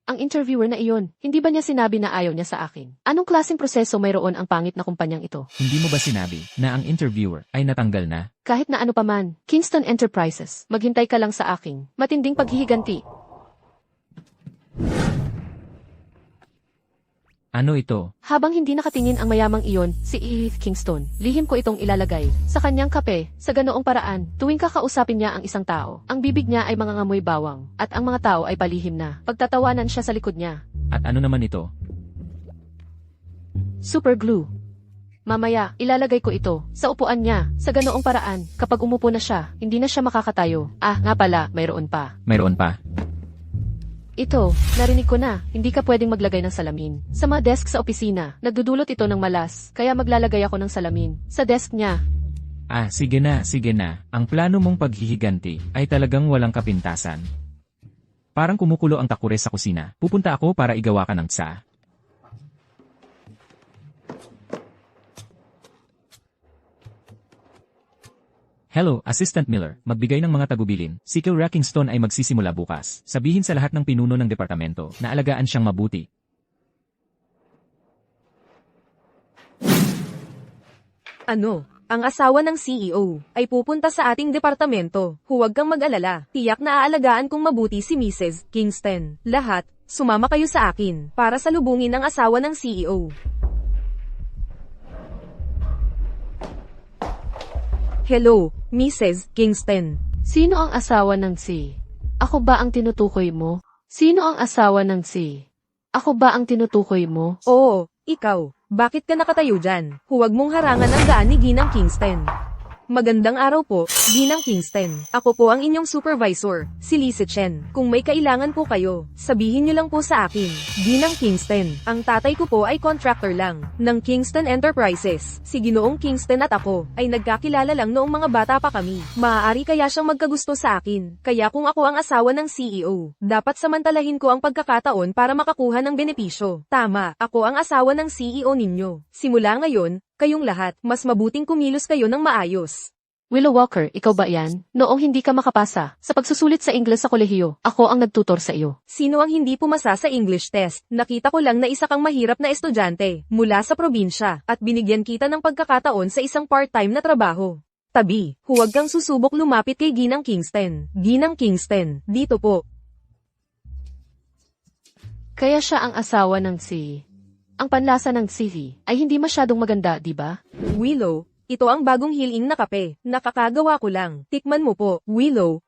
Ang interviewer na iyon, hindi ba niya sinabi na ayaw niya sa akin? Anong klaseng proseso mayroon ang pangit na kumpanyang ito? Hindi mo ba sinabi na ang interviewer ay natanggal na? Kahit na ano paman, Kingston Enterprises, maghintay ka lang sa aking matinding paghihiganti. Ano ito? Habang hindi nakatingin ang mayamang iyon, si Edith Kingston, lihim ko itong ilalagay sa kanyang kape. Sa ganoong paraan, tuwing kakausapin niya ang isang tao, ang bibig niya ay mangangamoy bawang, at ang mga tao ay palihim na. Pagtatawanan siya sa likod niya. At ano naman ito? Super glue. Mamaya, ilalagay ko ito sa upuan niya. Sa ganoong paraan, kapag umupo na siya, hindi na siya makakatayo. Ah, nga pala, mayroon pa. Mayroon pa. Ito, narinig ko na, hindi ka pwedeng maglagay ng salamin. Sa mga desk sa opisina, nagdudulot ito ng malas, kaya maglalagay ako ng salamin. Sa desk niya. Ah, sige na, sige na. Ang plano mong paghihiganti ay talagang walang kapintasan. Parang kumukulo ang takure sa kusina. Pupunta ako para igawa ka ng tsa. Hello, Assistant Miller. Magbigay ng mga tagubilin. Si Kilra Kingston ay magsisimula bukas. Sabihin sa lahat ng pinuno ng departamento na alagaan siyang mabuti. Ano? Ang asawa ng CEO ay pupunta sa ating departamento. Huwag kang mag-alala. Tiyak na aalagaan kong mabuti si Mrs. Kingston. Lahat, sumama kayo sa akin para salubungin ang asawa ng CEO. Hello, Mrs. Kingston. Sino ang asawa ng si? Ako ba ang tinutukoy mo? Sino ang asawa ng si? Ako ba ang tinutukoy mo? Oo, ikaw. Bakit ka nakatayo dyan? Huwag mong harangan ang daan ni Ginang Kingston. Magandang araw po, Ginang Kingston. Ako po ang inyong supervisor, si Lisa Chen. Kung may kailangan po kayo, sabihin niyo lang po sa akin. Ginang Kingston, ang tatay ko po ay contractor lang, ng Kingston Enterprises. Si Ginoong Kingston at ako, ay nagkakilala lang noong mga bata pa kami. Maaari kaya siyang magkagusto sa akin. Kaya kung ako ang asawa ng CEO, dapat samantalahin ko ang pagkakataon para makakuha ng benepisyo. Tama, ako ang asawa ng CEO ninyo. Simula ngayon, kayong lahat, mas mabuting kumilos kayo ng maayos. Willow Walker, ikaw ba yan? Noong hindi ka makapasa sa pagsusulit sa Ingles sa kolehiyo, ako ang nagtutor sa iyo. Sino ang hindi pumasa sa English test? Nakita ko lang na isa kang mahirap na estudyante mula sa probinsya at binigyan kita ng pagkakataon sa isang part-time na trabaho. Tabi, huwag kang susubok lumapit kay Ginang Kingston. Ginang Kingston, dito po. Kaya siya ang asawa ng si... Ang panlasa ng CV ay hindi masyadong maganda, di ba? Willow, ito ang bagong hiling na kape. Nakakagawa ko lang. Tikman mo po. Willow,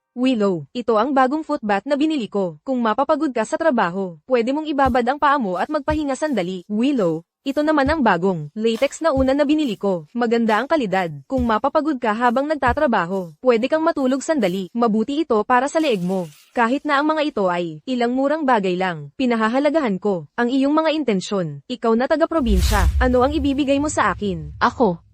ito ang bagong foot bath na binili ko. Kung mapapagod ka sa trabaho, pwede mong ibabad ang paa mo at magpahinga sandali. Willow, Ito naman ang bagong, latex na una na binili ko. Maganda ang kalidad. Kung mapapagod ka habang nagtatrabaho, pwede kang matulog sandali. Mabuti ito para sa leeg mo. Kahit na ang mga ito ay ilang murang bagay lang, pinahahalagahan ko ang iyong mga intensyon. Ikaw na taga-probinsya, ano ang ibibigay mo sa akin? Ako.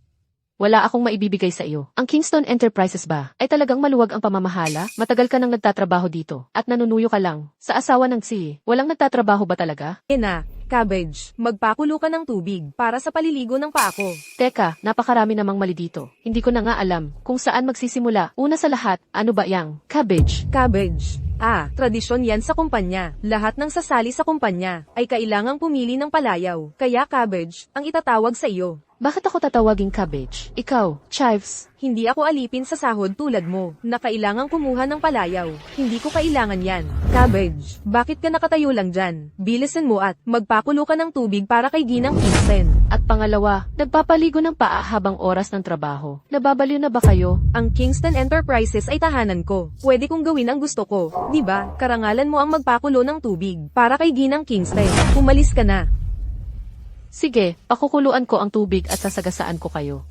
Wala akong maibibigay sa iyo. Ang Kingston Enterprises ba ay talagang maluwag ang pamamahala? Matagal ka nang nagtatrabaho dito at nanunuyo ka lang sa asawa ng si. Walang nagtatrabaho ba talaga? Na, cabbage, magpakulo ka ng tubig para sa paliligo ng paa ko. Teka, napakarami namang mali dito. Hindi ko na nga alam kung saan magsisimula. Una sa lahat, ano ba yang cabbage? Cabbage. Tradisyon yan sa kumpanya. Lahat ng sasali sa kumpanya ay kailangang pumili ng palayaw. Kaya cabbage ang itatawag sa iyo. Bakit ako tatawaging cabbage? Ikaw, Chives. Hindi ako alipin sa sahod tulad mo, na kailangang kumuha ng palayaw. Hindi ko kailangan yan. Cabbage, bakit ka nakatayo lang dyan? Bilisan mo at magpakulo ka ng tubig para kay Ginang Kingston. At pangalawa, nagpapaligo ng paa habang oras ng trabaho. Nababaliw na ba kayo? Ang Kingston Enterprises ay tahanan ko. Pwede kong gawin ang gusto ko. Di ba? Karangalan mo ang magpakulo ng tubig para kay Ginang Kingston. Umalis ka na. Sige, pakukuluan ko ang tubig at sasagasaan ko kayo.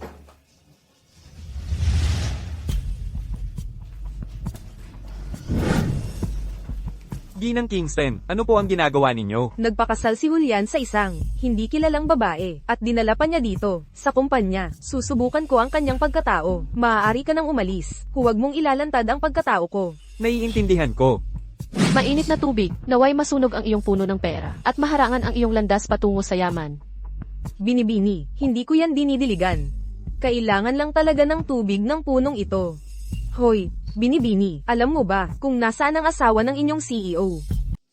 Ginang Kingston, ano po ang ginagawa ninyo? Nagpakasal si Julian sa isang hindi kilalang babae at dinala pa niya dito sa kumpanya. Susubukan ko ang kanyang pagkatao. Maaari ka nang umalis. Huwag mong ilalantad ang pagkatao ko. Naiintindihan ko. Mainit na tubig, naway masunog ang iyong puno ng pera at maharangan ang iyong landas patungo sa yaman. Binibini, hindi ko yan dinidiligan. Kailangan lang talaga ng tubig ng punong ito. Hoy, Binibini, alam mo ba kung nasaan ang asawa ng inyong CEO?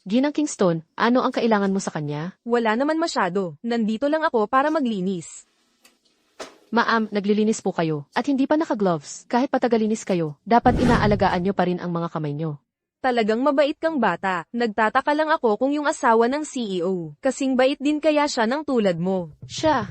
Ginang Kingston, ano ang kailangan mo sa kanya? Wala naman masyado, nandito lang ako para maglinis. Ma'am, naglilinis po kayo at hindi pa naka-gloves. Kahit patagalinis kayo, dapat inaalagaan nyo pa rin ang mga kamay nyo. Talagang mabait kang bata. Nagtataka lang ako kung yung asawa ng CEO, kasing bait din kaya siya ng tulad mo. Siya.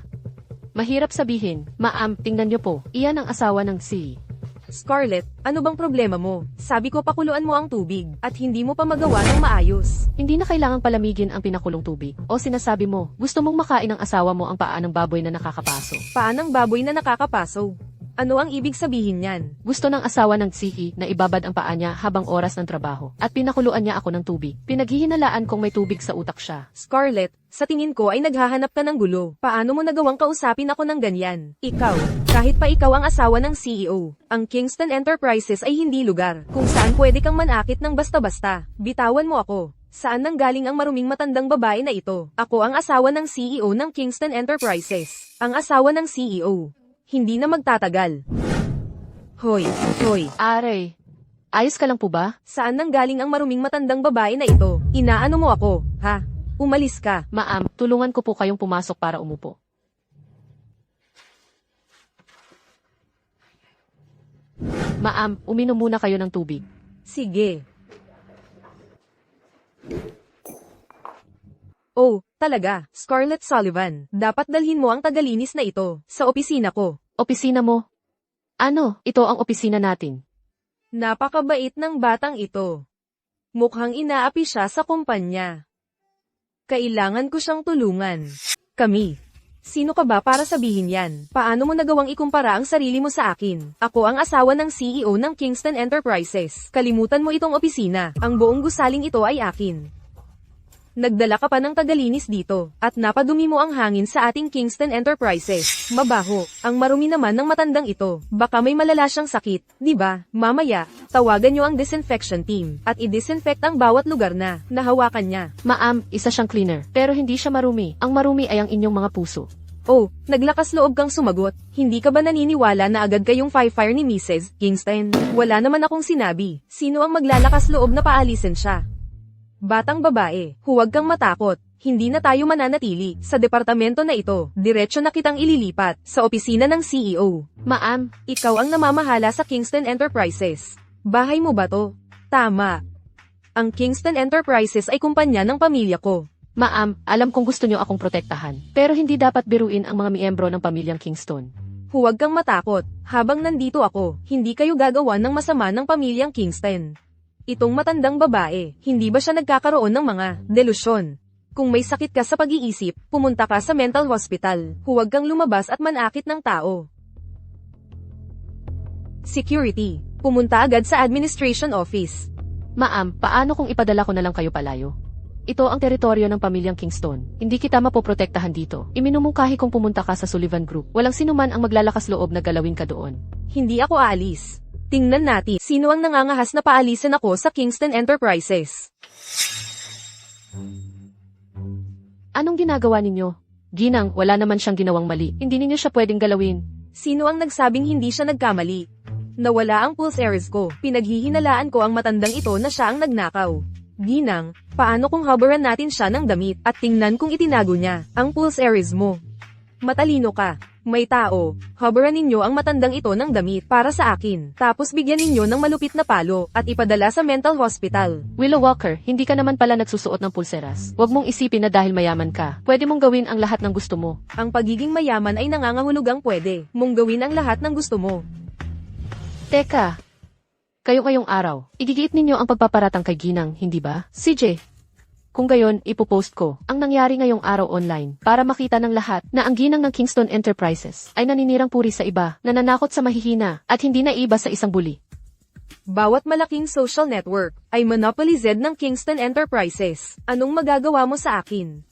Mahirap sabihin. Ma'am, tingnan nyo po, iyan ang asawa ng si. Scarlett, ano bang problema mo? Sabi ko pakuluan mo ang tubig, at hindi mo pa magawa ng maayos. Hindi na kailangang palamigin ang pinakulong tubig. O sinasabi mo, gusto mong makain ng asawa mo ang paa ng baboy na nakakapaso. Paa ng baboy na nakakapaso? Ano ang ibig sabihin niyan? Gusto ng asawa ng sihi na ibabad ang paa niya habang oras ng trabaho. At pinakuluan niya ako ng tubig. Pinaghihinalaan kong may tubig sa utak siya. Scarlett, sa tingin ko ay naghahanap ka ng gulo. Paano mo nagawang kausapin ako ng ganyan? Ikaw, kahit pa ikaw ang asawa ng CEO, ang Kingston Enterprises ay hindi lugar kung saan pwede kang manakit ng basta-basta. Bitawan mo ako. Saan nanggaling ang maruming matandang babae na ito? Ako ang asawa ng CEO ng Kingston Enterprises. Ang asawa ng CEO. Hindi na magtatagal. Hoy, Aray, ayos ka lang po ba? saan nanggaling ang maruming matandang babae na ito? Inaano mo ako, ha? Umalis ka. Ma'am, tulungan ko po kayong pumasok para umupo. Ma'am, uminom muna kayo ng tubig. Sige. Oh, talaga, Scarlett Sullivan. Dapat dalhin mo ang tagalinis na ito sa opisina ko. Opisina mo? Ano, ito ang opisina natin. Napakabait ng batang ito. Mukhang inaapi siya sa kumpanya. Kailangan ko siyang tulungan. Kami. Sino ka ba para sabihin yan? Paano mo nagawang ikumpara ang sarili mo sa akin? Ako ang asawa ng CEO ng Kingston Enterprises. Kalimutan mo itong opisina. Ang buong gusaling ito ay akin. Nagdala ka pa ng tagalinis dito, at napadumi mo ang hangin sa ating Kingston Enterprises. Mabaho. Ang marumi naman ng matandang ito. Baka may malala siyang sakit, di ba? Mamaya, tawagan niyo ang disinfection team, at i-disinfect ang bawat lugar na nahawakan niya. Ma'am, isa siyang cleaner, pero hindi siya marumi. Ang marumi ay ang inyong mga puso. Oh, naglakas loob kang sumagot. Hindi ka ba naniniwala na agad kayong fire ni Mrs. Kingston? Wala naman akong sinabi. Sino ang maglalakas loob na paalisin siya? Batang babae, huwag kang matakot. Hindi na tayo mananatili sa departamento na ito. Diretso na kitang ililipat sa opisina ng CEO. Ma'am, Ikaw ang namamahala sa Kingston Enterprises. Bahay mo ba to? Tama. Ang Kingston Enterprises ay kumpanya ng pamilya ko. ma'am, alam kong gusto niyo akong protektahan. Pero hindi dapat biruin ang mga miyembro ng pamilyang Kingston. Huwag kang matakot. Habang nandito ako, hindi kayo gagawa ng masama ng pamilyang Kingston. Itong matandang babae, hindi ba siya nagkakaroon ng mga delusyon? Kung may sakit ka sa pag-iisip, pumunta ka sa mental hospital. Huwag kang lumabas at manakit ng tao. Security. Pumunta agad sa administration office. Ma'am, paano kung ipadala ko na lang kayo palayo? Ito ang teritoryo ng pamilyang Kingston. Hindi kita mapoprotektahan dito. Iminumungkahi kung pumunta ka sa Sullivan Group. Walang sinuman ang maglalakas loob na galawin ka doon. Hindi ako aalis. Tingnan natin, sino ang nangangahas na paalisin ako sa Kingston Enterprises. Anong ginagawa ninyo? Ginang, wala naman siyang ginawang mali. Hindi ninyo siya pwedeng galawin. Sino ang nagsabing hindi siya nagkamali? Nawala ang pulse areas ko. Pinaghihinalaan ko ang matandang ito na siya ang nagnakaw. Ginang, paano kung habaran natin siya ng damit at tingnan kung itinago niya ang pulse areas mo? Matalino ka. May tao, habaran ninyo ang matandang ito ng damit para sa akin. Tapos bigyan ninyo ng malupit na palo at ipadala sa mental hospital. Willow Walker, hindi ka naman pala nagsusuot ng pulseras. Huwag mong isipin na dahil mayaman ka, pwede mong gawin ang lahat ng gusto mo. Ang pagiging mayaman ay nangangahulugang pwede mong gawin ang lahat ng gusto mo. Teka, kayo ngayong araw, igigiit ninyo ang pagpaparatang kay Ginang, hindi ba? CJ, kung gayon, ipopost ko ang nangyari ngayong araw online para makita ng lahat na ang Ginang ng Kingston Enterprises ay naninirang puri sa iba, nananakot sa mahihina, at hindi naiba sa isang bully. Bawat malaking social network ay monopoly Z ng Kingston Enterprises. Anong magagawa mo sa akin?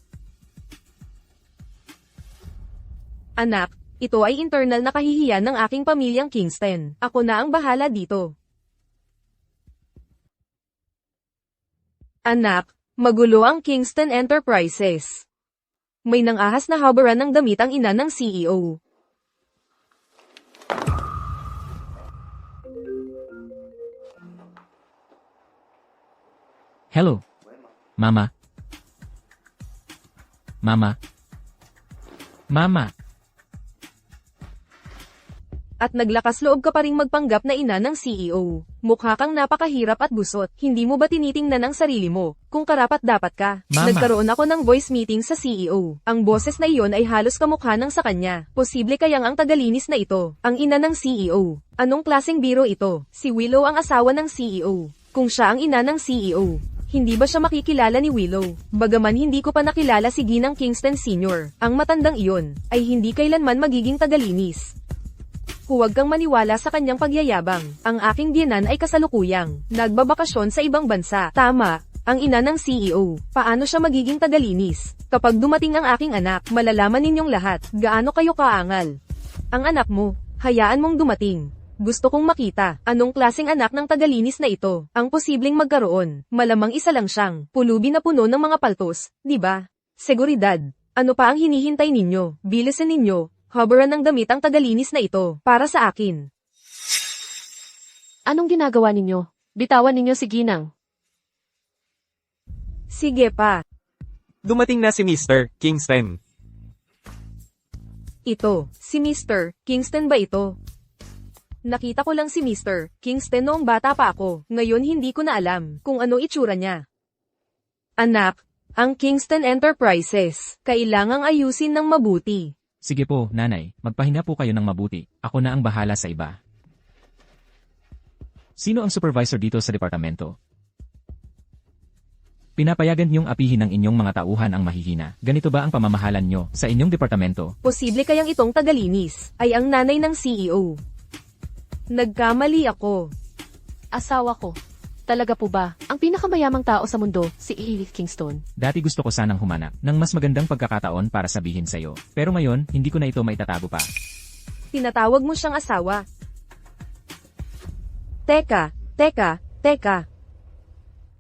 Anak, ito ay internal na kahihiyan ng aking pamilyang Kingston. Ako na ang bahala dito. Anak, magulo ang Kingston Enterprises. May nangahas na habaran ng damit ang ina ng CEO. Hello? Mama? Mama? Mama? At naglakas loob ka pa ring magpanggap na ina ng CEO. Mukha kang napakahirap at gusot. Hindi mo ba tinitingnan ang sarili mo? Kung karapat-dapat ka. Mama. Nagkaroon ako ng voice meeting sa CEO. Ang boses na iyon ay halos kamukha ng sa kanya. Posible kayang ang tagalinis na ito, ang ina ng CEO. Anong klaseng biro ito? Si Willow ang asawa ng CEO. Kung siya ang ina ng CEO, hindi ba siya makikilala ni Willow? Bagaman hindi ko pa nakilala si Ginang Kingston Sr., ang matandang iyon, ay hindi kailanman magiging tagalinis. Huwag kang maniwala sa kanyang pagyayabang. Ang aking biyenan ay kasalukuyang nagbabakasyon sa ibang bansa. Tama, ang ina ng CEO. Paano siya magiging tagalinis? Kapag dumating ang aking anak, malalaman ninyong lahat gaano kayo kaangal. Ang anak mo, hayaan mong dumating. Gusto kong makita, anong klaseng anak ng tagalinis na ito, ang posibleng magkaroon. Malamang isa lang siyang, pulubi na puno ng mga paltos, di ba? Seguridad. Ano pa ang hinihintay ninyo? Bilisan ninyo. Habaran ng damit ang tagalinis na ito, para sa akin. Anong ginagawa ninyo? Bitawan ninyo si Ginang. Sige pa. Dumating na si Mr. Kingston. Ito, si Mr. Kingston ba ito? Nakita ko lang si Mr. Kingston noong bata pa ako, ngayon hindi ko na alam kung ano itsura niya. Anak, ang Kingston Enterprises, kailangang ayusin ng mabuti. Sige po, nanay, magpahinga po kayo ng mabuti. Ako na ang bahala sa iba. Sino ang supervisor dito sa departamento? Pinapayagan niyong apihin ng inyong mga tauhan ang mahihina. Ganito ba ang pamamahalan niyo sa inyong departamento? Posible kayang itong tagalinis ay ang nanay ng CEO. Nagkamali ako. Asawa ko. Talaga po ba? Ang pinakamayamang tao sa mundo, si Edith Kingston. Dati gusto ko sanang humanap ng mas magandang pagkakataon para sabihin sa'yo. Pero ngayon, hindi ko na ito maitatago pa. Tinatawag mo siyang asawa. Teka.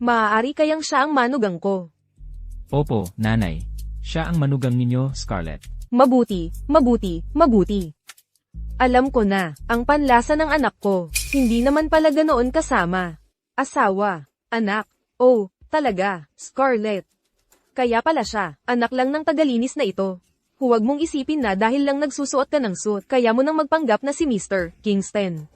Maaari kayang siya ang manugang ko. Opo, nanay. Siya ang manugang ninyo, Scarlett. Mabuti. Alam ko na, ang panlasa ng anak ko, hindi naman pala ganoon kasama. Asawa, anak, oh, talaga, Scarlett. Kaya pala siya, anak lang ng tagalinis na ito. Huwag mong isipin na dahil lang nagsusuot ka ng suit, kaya mo nang magpanggap na si Mr. Kingston.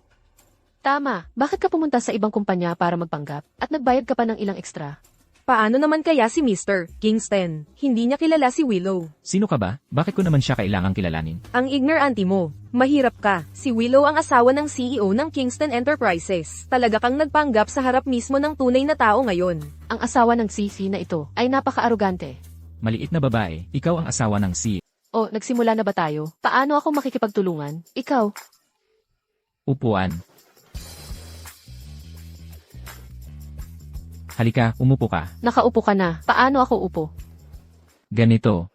Tama, bakit ka pumunta sa ibang kumpanya para magpanggap, at nagbayad ka pa ng ilang ekstra? Paano naman kaya si Mr. Kingston? Hindi niya kilala si Willow. Sino ka ba? Bakit ko naman siya kailangang kilalanin? Ang ignorante mo. Mahirap ka. Si Willow ang asawa ng CEO ng Kingston Enterprises. Talaga kang nagpanggap sa harap mismo ng tunay na tao ngayon. Ang asawa ng CC na ito ay napaka-arugante. Maliit na babae, ikaw ang asawa ng si. O, nagsimula na ba tayo? Paano ako makikipagtulungan? Ikaw. Upuan. Halika, umupo ka. Nakaupo ka na. Paano ako upo? Ganito.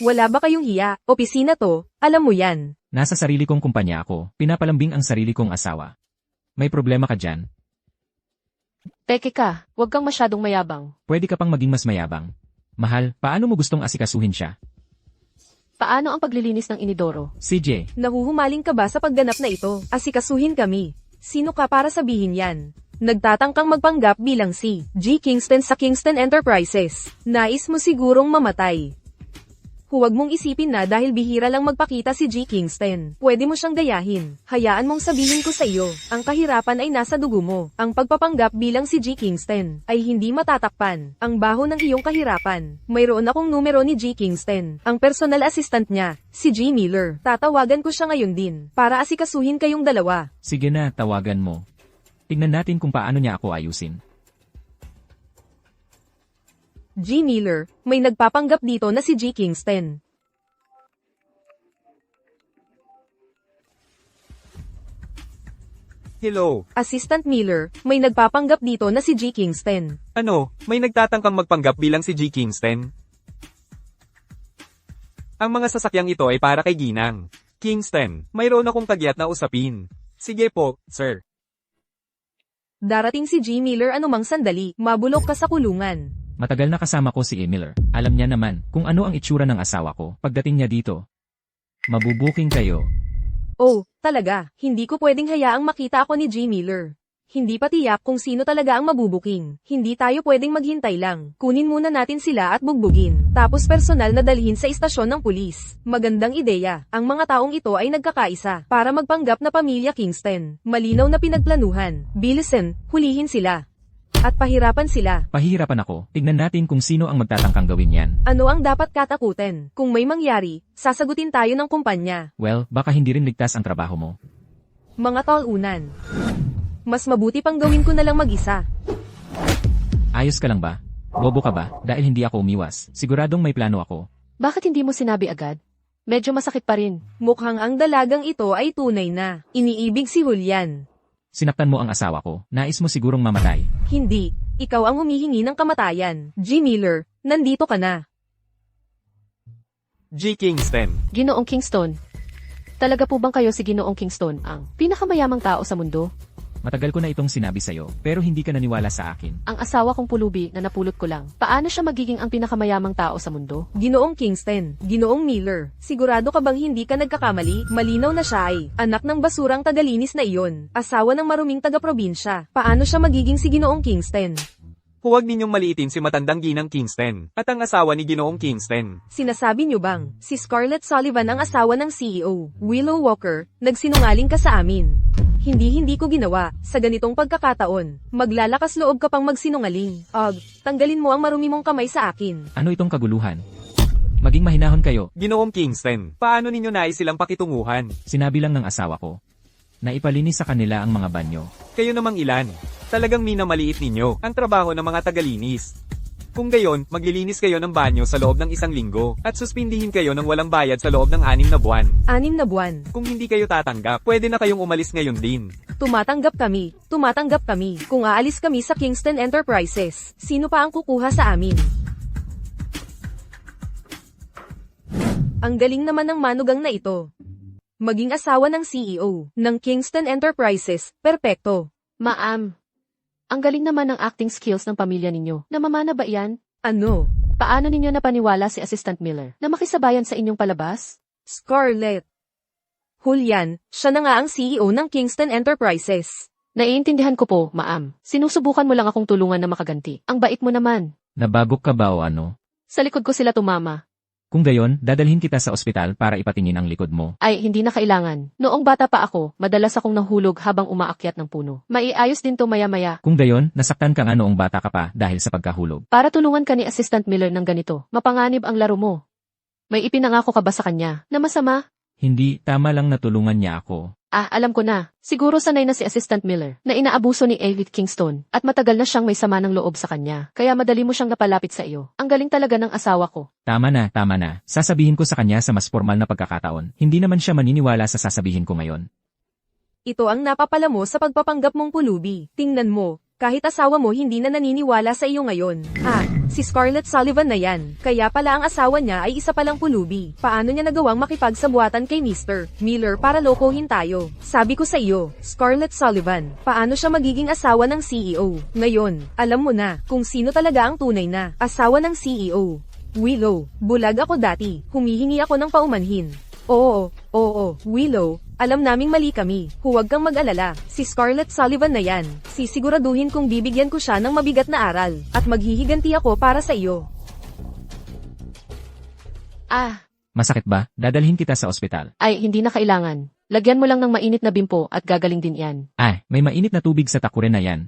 Wala ba kayong hiya? Opisina to, alam mo yan. Nasa sarili kong kumpanya ako, pinapalambing ang sarili kong asawa. May problema ka dyan? Peke ka. Huwag kang masyadong mayabang. Pwede ka pang maging mas mayabang. Mahal, paano mo gustong asikasuhin siya? Paano ang paglilinis ng inidoro? CJ, Nahuhumaling ka ba sa pagganap na ito? Asikasuhin kami. Sino ka para sabihin yan? Nagtatangkang magpanggap bilang si G. Kingston sa Kingston Enterprises. Nais mo sigurong mamatay. Huwag mong isipin na dahil bihira lang magpakita si G. Kingston. Pwede mo siyang gayahin. Hayaan mong sabihin ko sa iyo, ang kahirapan ay nasa dugo mo. Ang pagpapanggap bilang si G. Kingston ay hindi matatakpan. Ang baho ng iyong kahirapan. Mayroon akong numero ni G. Kingston. Ang personal assistant niya, si G. Miller. Tatawagan ko siya ngayon din, para asikasuhin kayong dalawa. sige na, tawagan mo. Tignan natin kung paano niya ako ayusin. G. Miller, may nagpapanggap dito na si G. Kingston. Hello. Assistant Miller, may nagpapanggap dito na si G. Kingston. Ano, may nagtatangkang magpanggap bilang si G. Kingston? Ang mga sasakyang ito ay para kay Ginang. Kingston, mayroon akong kagyat na usapin. Sige po, sir. Darating si G. Miller anumang sandali, mabulok ka sa kulungan. Matagal na kasama ko si Miller. Alam niya naman kung ano ang itsura ng asawa ko. Pagdating niya dito, mabubuking kayo. Oh, talaga, hindi ko pwedeng hayaang makita ako ni G. Miller. Hindi pa tiyak kung sino talaga ang mabubuking. Hindi tayo pwedeng maghintay lang. Kunin muna natin sila at bugbugin. Tapos personal na dalhin sa istasyon ng pulis. Magandang ideya. Ang mga taong ito ay nagkakaisa para magpanggap na pamilya Kingston. Malinaw na pinagplanuhan. Bilisan, hulihin sila. At pahirapan sila. Pahihirapan ako. Tignan natin kung sino ang magtatangkang gawin yan. Ano ang dapat katakutin? Kung may mangyari, sasagutin tayo ng kumpanya. Well, baka hindi rin ligtas ang trabaho mo. Mga talunan. Mas mabuti pang gawin ko na lang mag-isa. Ayos ka lang ba? Bobo ka ba? Dahil hindi ako umiwas. Siguradong may plano ako. Bakit hindi mo sinabi agad? Medyo masakit pa rin. Mukhang ang dalagang ito ay tunay na. Iniibig si Julian. Sinaktan mo ang asawa ko. Nais mo sigurong mamatay. Hindi. Ikaw ang humihingi ng kamatayan. G. Miller, nandito ka na. G. Kingston. Ginoong Kingston. Talaga po bang kayo si Ginoong Kingston ang pinakamayamang tao sa mundo? Matagal ko na itong sinabi sa'yo, pero hindi ka naniwala sa akin. Ang asawa kong pulubi na napulot ko lang. Paano siya magiging ang pinakamayamang tao sa mundo? Ginoong Kingston, Ginoong Miller, sigurado ka bang hindi ka nagkakamali? Malinaw na siya ay anak ng basurang tagalinis na iyon, asawa ng maruming taga-probinsya. Paano siya magiging si Ginoong Kingston? Huwag ninyong maliitin si matandang Ginang Kingston at ang asawa ni Ginoong Kingston. Sinasabi niyo bang si Scarlett Sullivan ang asawa ng CEO, Willow Walker, nagsinungaling ka sa amin? Hindi ko ginawa. Sa ganitong pagkakataon, maglalakas loob ka pang magsinungaling. Tanggalin mo ang marumi mong kamay sa akin. Ano itong kaguluhan? Maging mahinahon kayo. Ginoong Kingston, paano ninyo nais silang pakitunguhan? Sinabi lang ng asawa ko na ipalinis sa kanila ang mga banyo. Kayo namang ilan? Talagang minamaliit ninyo ang trabaho ng mga tagalinis. Kung gayon, maglilinis kayo ng banyo sa loob ng 1 linggo at suspindihin kayo ng walang bayad sa loob ng 6 na buwan. 6 na buwan. Kung hindi kayo tatanggap, pwede na kayong umalis ngayon din. Tumatanggap kami. Kung aalis kami sa Kingston Enterprises, sino pa ang kukuha sa amin? Ang galing naman ng manugang na ito. Maging asawa ng CEO ng Kingston Enterprises, perpekto. Ma'am, ang galing naman ng acting skills ng pamilya ninyo. Namamana ba iyan? Ano? Paano ninyo napaniwala si Assistant Miller na makisabayan sa inyong palabas? Scarlett. Julian, siya na nga ang CEO ng Kingston Enterprises. Naiintindihan ko po, ma'am. Sinusubukan mo lang akong tulungan na makaganti. Ang bait mo naman. Nabagok ka ba o ano? Sa likod ko sila tumama. Kung gayon, dadalhin kita sa ospital para ipatingin ang likod mo. Ay, hindi na kailangan. Noong bata pa ako, madalas akong nahulog habang umaakyat ng puno. Maiayos din to maya-maya. Kung gayon, nasaktan ka nga noong bata ka pa dahil sa pagkahulog. Para tulungan ka ni Assistant Miller ng ganito, mapanganib ang laro mo. May ipinangako ka ba sa kanya na masama? Hindi, tama lang natulungan niya ako. Alam ko na. Siguro sanay na si Assistant Miller na inaabuso ni David Kingston at matagal na siyang may sama ng loob sa kanya. Kaya madali mo siyang napalapit sa iyo. Ang galing talaga ng asawa ko. Tama na, tama na. Sasabihin ko sa kanya sa mas formal na pagkakataon. Hindi naman siya maniniwala sa sasabihin ko ngayon. Ito ang napapala mo sa pagpapanggap mong pulubi. Tingnan mo, kahit asawa mo hindi na naniniwala sa iyo ngayon. Si Scarlett Sullivan na yan. Kaya pala ang asawa niya ay isa palang pulubi. Paano niya nagawang makipagsabuatan kay Mr. Miller para lokohin tayo? Sabi ko sa iyo, Scarlett Sullivan, paano siya magiging asawa ng CEO? Ngayon, alam mo na kung sino talaga ang tunay na asawa ng CEO. Willow, bulag ako dati. Humihingi ako ng paumanhin. Oo, Willow, alam naming mali kami. Huwag kang mag-alala. Si Scarlett Sullivan na yan. Sisiguraduhin kong bibigyan ko siya ng mabigat na aral. At maghihiganti ako para sa iyo. Masakit ba? Dadalhin kita sa ospital. Hindi na kailangan. Lagyan mo lang ng mainit na bimpo at gagaling din yan. May mainit na tubig sa takure na yan.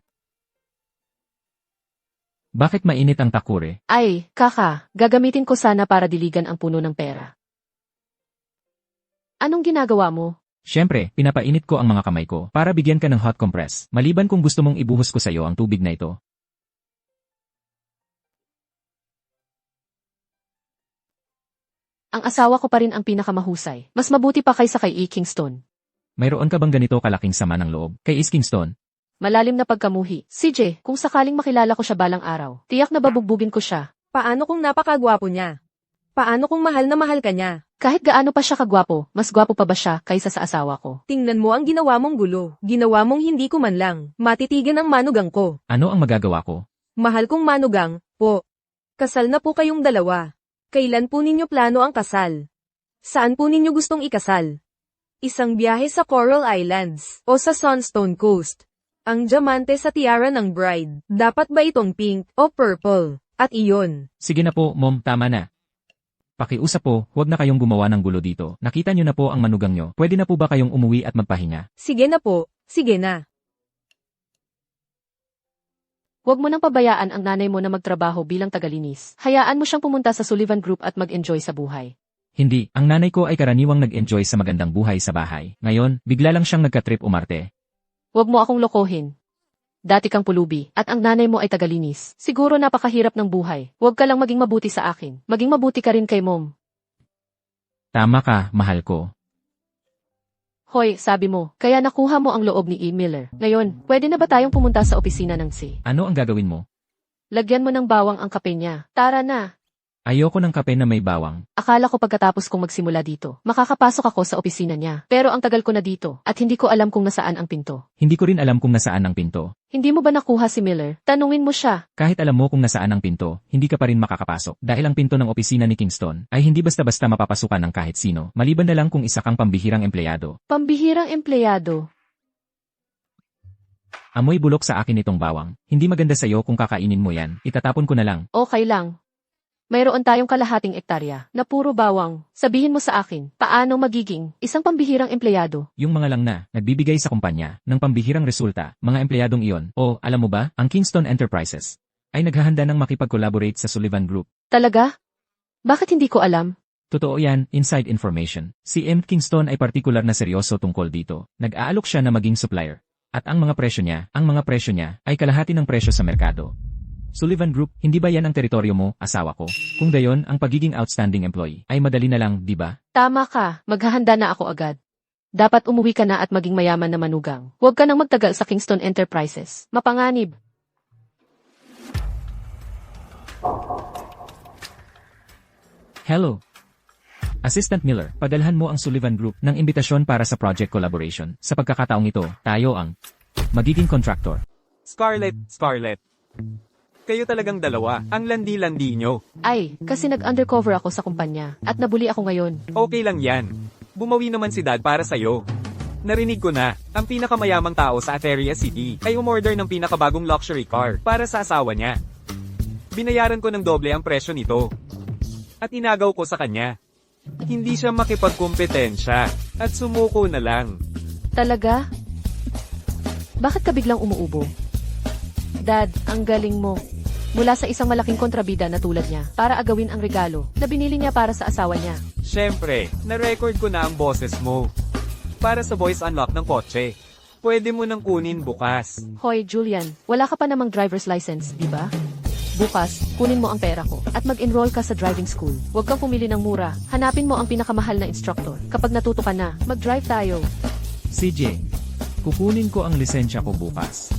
Bakit mainit ang takure? Gagamitin ko sana para diligan ang puno ng pera. Anong ginagawa mo? Siyempre, pinapainit ko ang mga kamay ko para bigyan ka ng hot compress. Maliban kung gusto mong ibuhos ko sa iyo ang tubig na ito. Ang asawa ko pa rin ang pinakamahusay. Mas mabuti pa kaysa kay E. Kingston. Mayroon ka bang ganito kalaking sama ng loob kay E. Kingston? Malalim na pagkamuhi. CJ, kung sakaling makilala ko siya balang araw, tiyak na babugbugin ko siya. Paano kung napakagwapo niya? Paano kung mahal na mahal ka niya? Kahit gaano pa siya kagwapo, mas gwapo pa ba siya kaysa sa asawa ko? Tingnan mo ang ginawa mong gulo. Ginawa mong hindi ko man lang matitigan ang manugang ko. Ano ang magagawa ko? Mahal kong manugang, po. Kasal na po kayong dalawa. Kailan po ninyo plano ang kasal? Saan po ninyo gustong ikasal? Isang biyahe sa Coral Islands o sa Sunstone Coast? Ang diamante sa tiara ng bride, dapat ba itong pink o purple? At iyon. Sige na po, Mom, tama na. Pakiusap po, huwag na kayong gumawa ng gulo dito. Nakita nyo na po ang manugang nyo. Pwede na po ba kayong umuwi at magpahinga? Sige na po, sige na. Huwag mo nang pabayaan ang nanay mo na magtrabaho bilang tagalinis. Hayaan mo siyang pumunta sa Sullivan Group at mag-enjoy sa buhay. Hindi, ang nanay ko ay karaniwang nag-enjoy sa magandang buhay sa bahay. Ngayon, bigla lang siyang nagka-trip umarte. Huwag mo akong lokohin. Dati kang pulubi, at ang nanay mo ay tagalinis. Siguro napakahirap ng buhay. Huwag ka lang maging mabuti sa akin. Maging mabuti ka rin kay Mom. Tama ka, mahal ko. Hoy, sabi mo, kaya nakuha mo ang loob ni E. Miller. Ngayon, pwede na ba tayong pumunta sa opisina ng C? Ano ang gagawin mo? Lagyan mo ng bawang ang kape niya. Tara na. Ayoko ng kape na may bawang. Akala ko pagkatapos kong magsimula dito, makakapasok ako sa opisina niya. Pero ang tagal ko na dito, at hindi ko alam kung nasaan ang pinto. Hindi ko rin alam kung nasaan ang pinto. Hindi mo ba nakuha si Miller? Tanungin mo siya. Kahit alam mo kung nasaan ang pinto, hindi ka pa rin makakapasok. Dahil ang pinto ng opisina ni Kingston ay hindi basta-basta mapapasukan ng kahit sino. Maliban na lang kung isa kang pambihirang empleyado. Pambihirang empleyado. Amoy bulok sa akin itong bawang. Hindi maganda sa'yo kung kakainin mo yan. Itatapon ko na lang. Okay lang. Mayroon tayong kalahating ektarya na puro bawang. Sabihin mo sa akin, paano magiging isang pambihirang empleyado? Yung mga lang na, nagbibigay sa kumpanya, ng pambihirang resulta, mga empleyadong iyon. O, alam mo ba, ang Kingston Enterprises ay naghahanda ng makipag-collaborate sa Sullivan Group. Talaga? Bakit hindi ko alam? Totoo yan, inside information. Si M. Kingston ay partikular na seryoso tungkol dito. Nag-aalok siya na maging supplier. At ang mga presyo niya ay kalahati ng presyo sa merkado. Sullivan Group, hindi ba yan ang teritoryo mo, asawa ko? Kung gayon, ang pagiging outstanding employee ay madali na lang, di ba? Tama ka, maghahanda na ako agad. Dapat umuwi ka na at maging mayaman na manugang. Huwag ka nang magtagal sa Kingston Enterprises. Mapanganib. Hello. Assistant Miller, padalhan mo ang Sullivan Group ng imbitasyon para sa project collaboration. Sa pagkakataong ito, tayo ang magiging contractor. Scarlett. Kayo talagang dalawa, ang landi-landi nyo. Kasi nag-undercover ako sa kumpanya at nabuli ako ngayon. Okay lang yan. Bumawi naman si Dad para sa'yo. Narinig ko na, ang pinakamayamang tao sa Ateria City ay umorder ng pinakabagong luxury car para sa asawa niya. Binayaran ko ng doble ang presyo nito. At inagaw ko sa kanya. Hindi siya makipagkumpetensya at sumuko na lang. Talaga? Bakit ka biglang umuubo? Dad, ang galing mo. Mula sa isang malaking kontrabida na tulad niya para agawin ang regalo na binili niya para sa asawa niya. Siyempre, na-record ko na ang boses mo. para sa voice unlock ng kotse. Pwede mo nang kunin bukas. Hoy, Julian, wala ka pa namang driver's license, di ba? Bukas, kunin mo ang pera ko at mag-enroll ka sa driving school. Huwag kang pumili ng mura. Hanapin mo ang pinakamahal na instructor. Kapag natuto ka na, mag-drive tayo. CJ, kukunin ko ang lisensya ko bukas.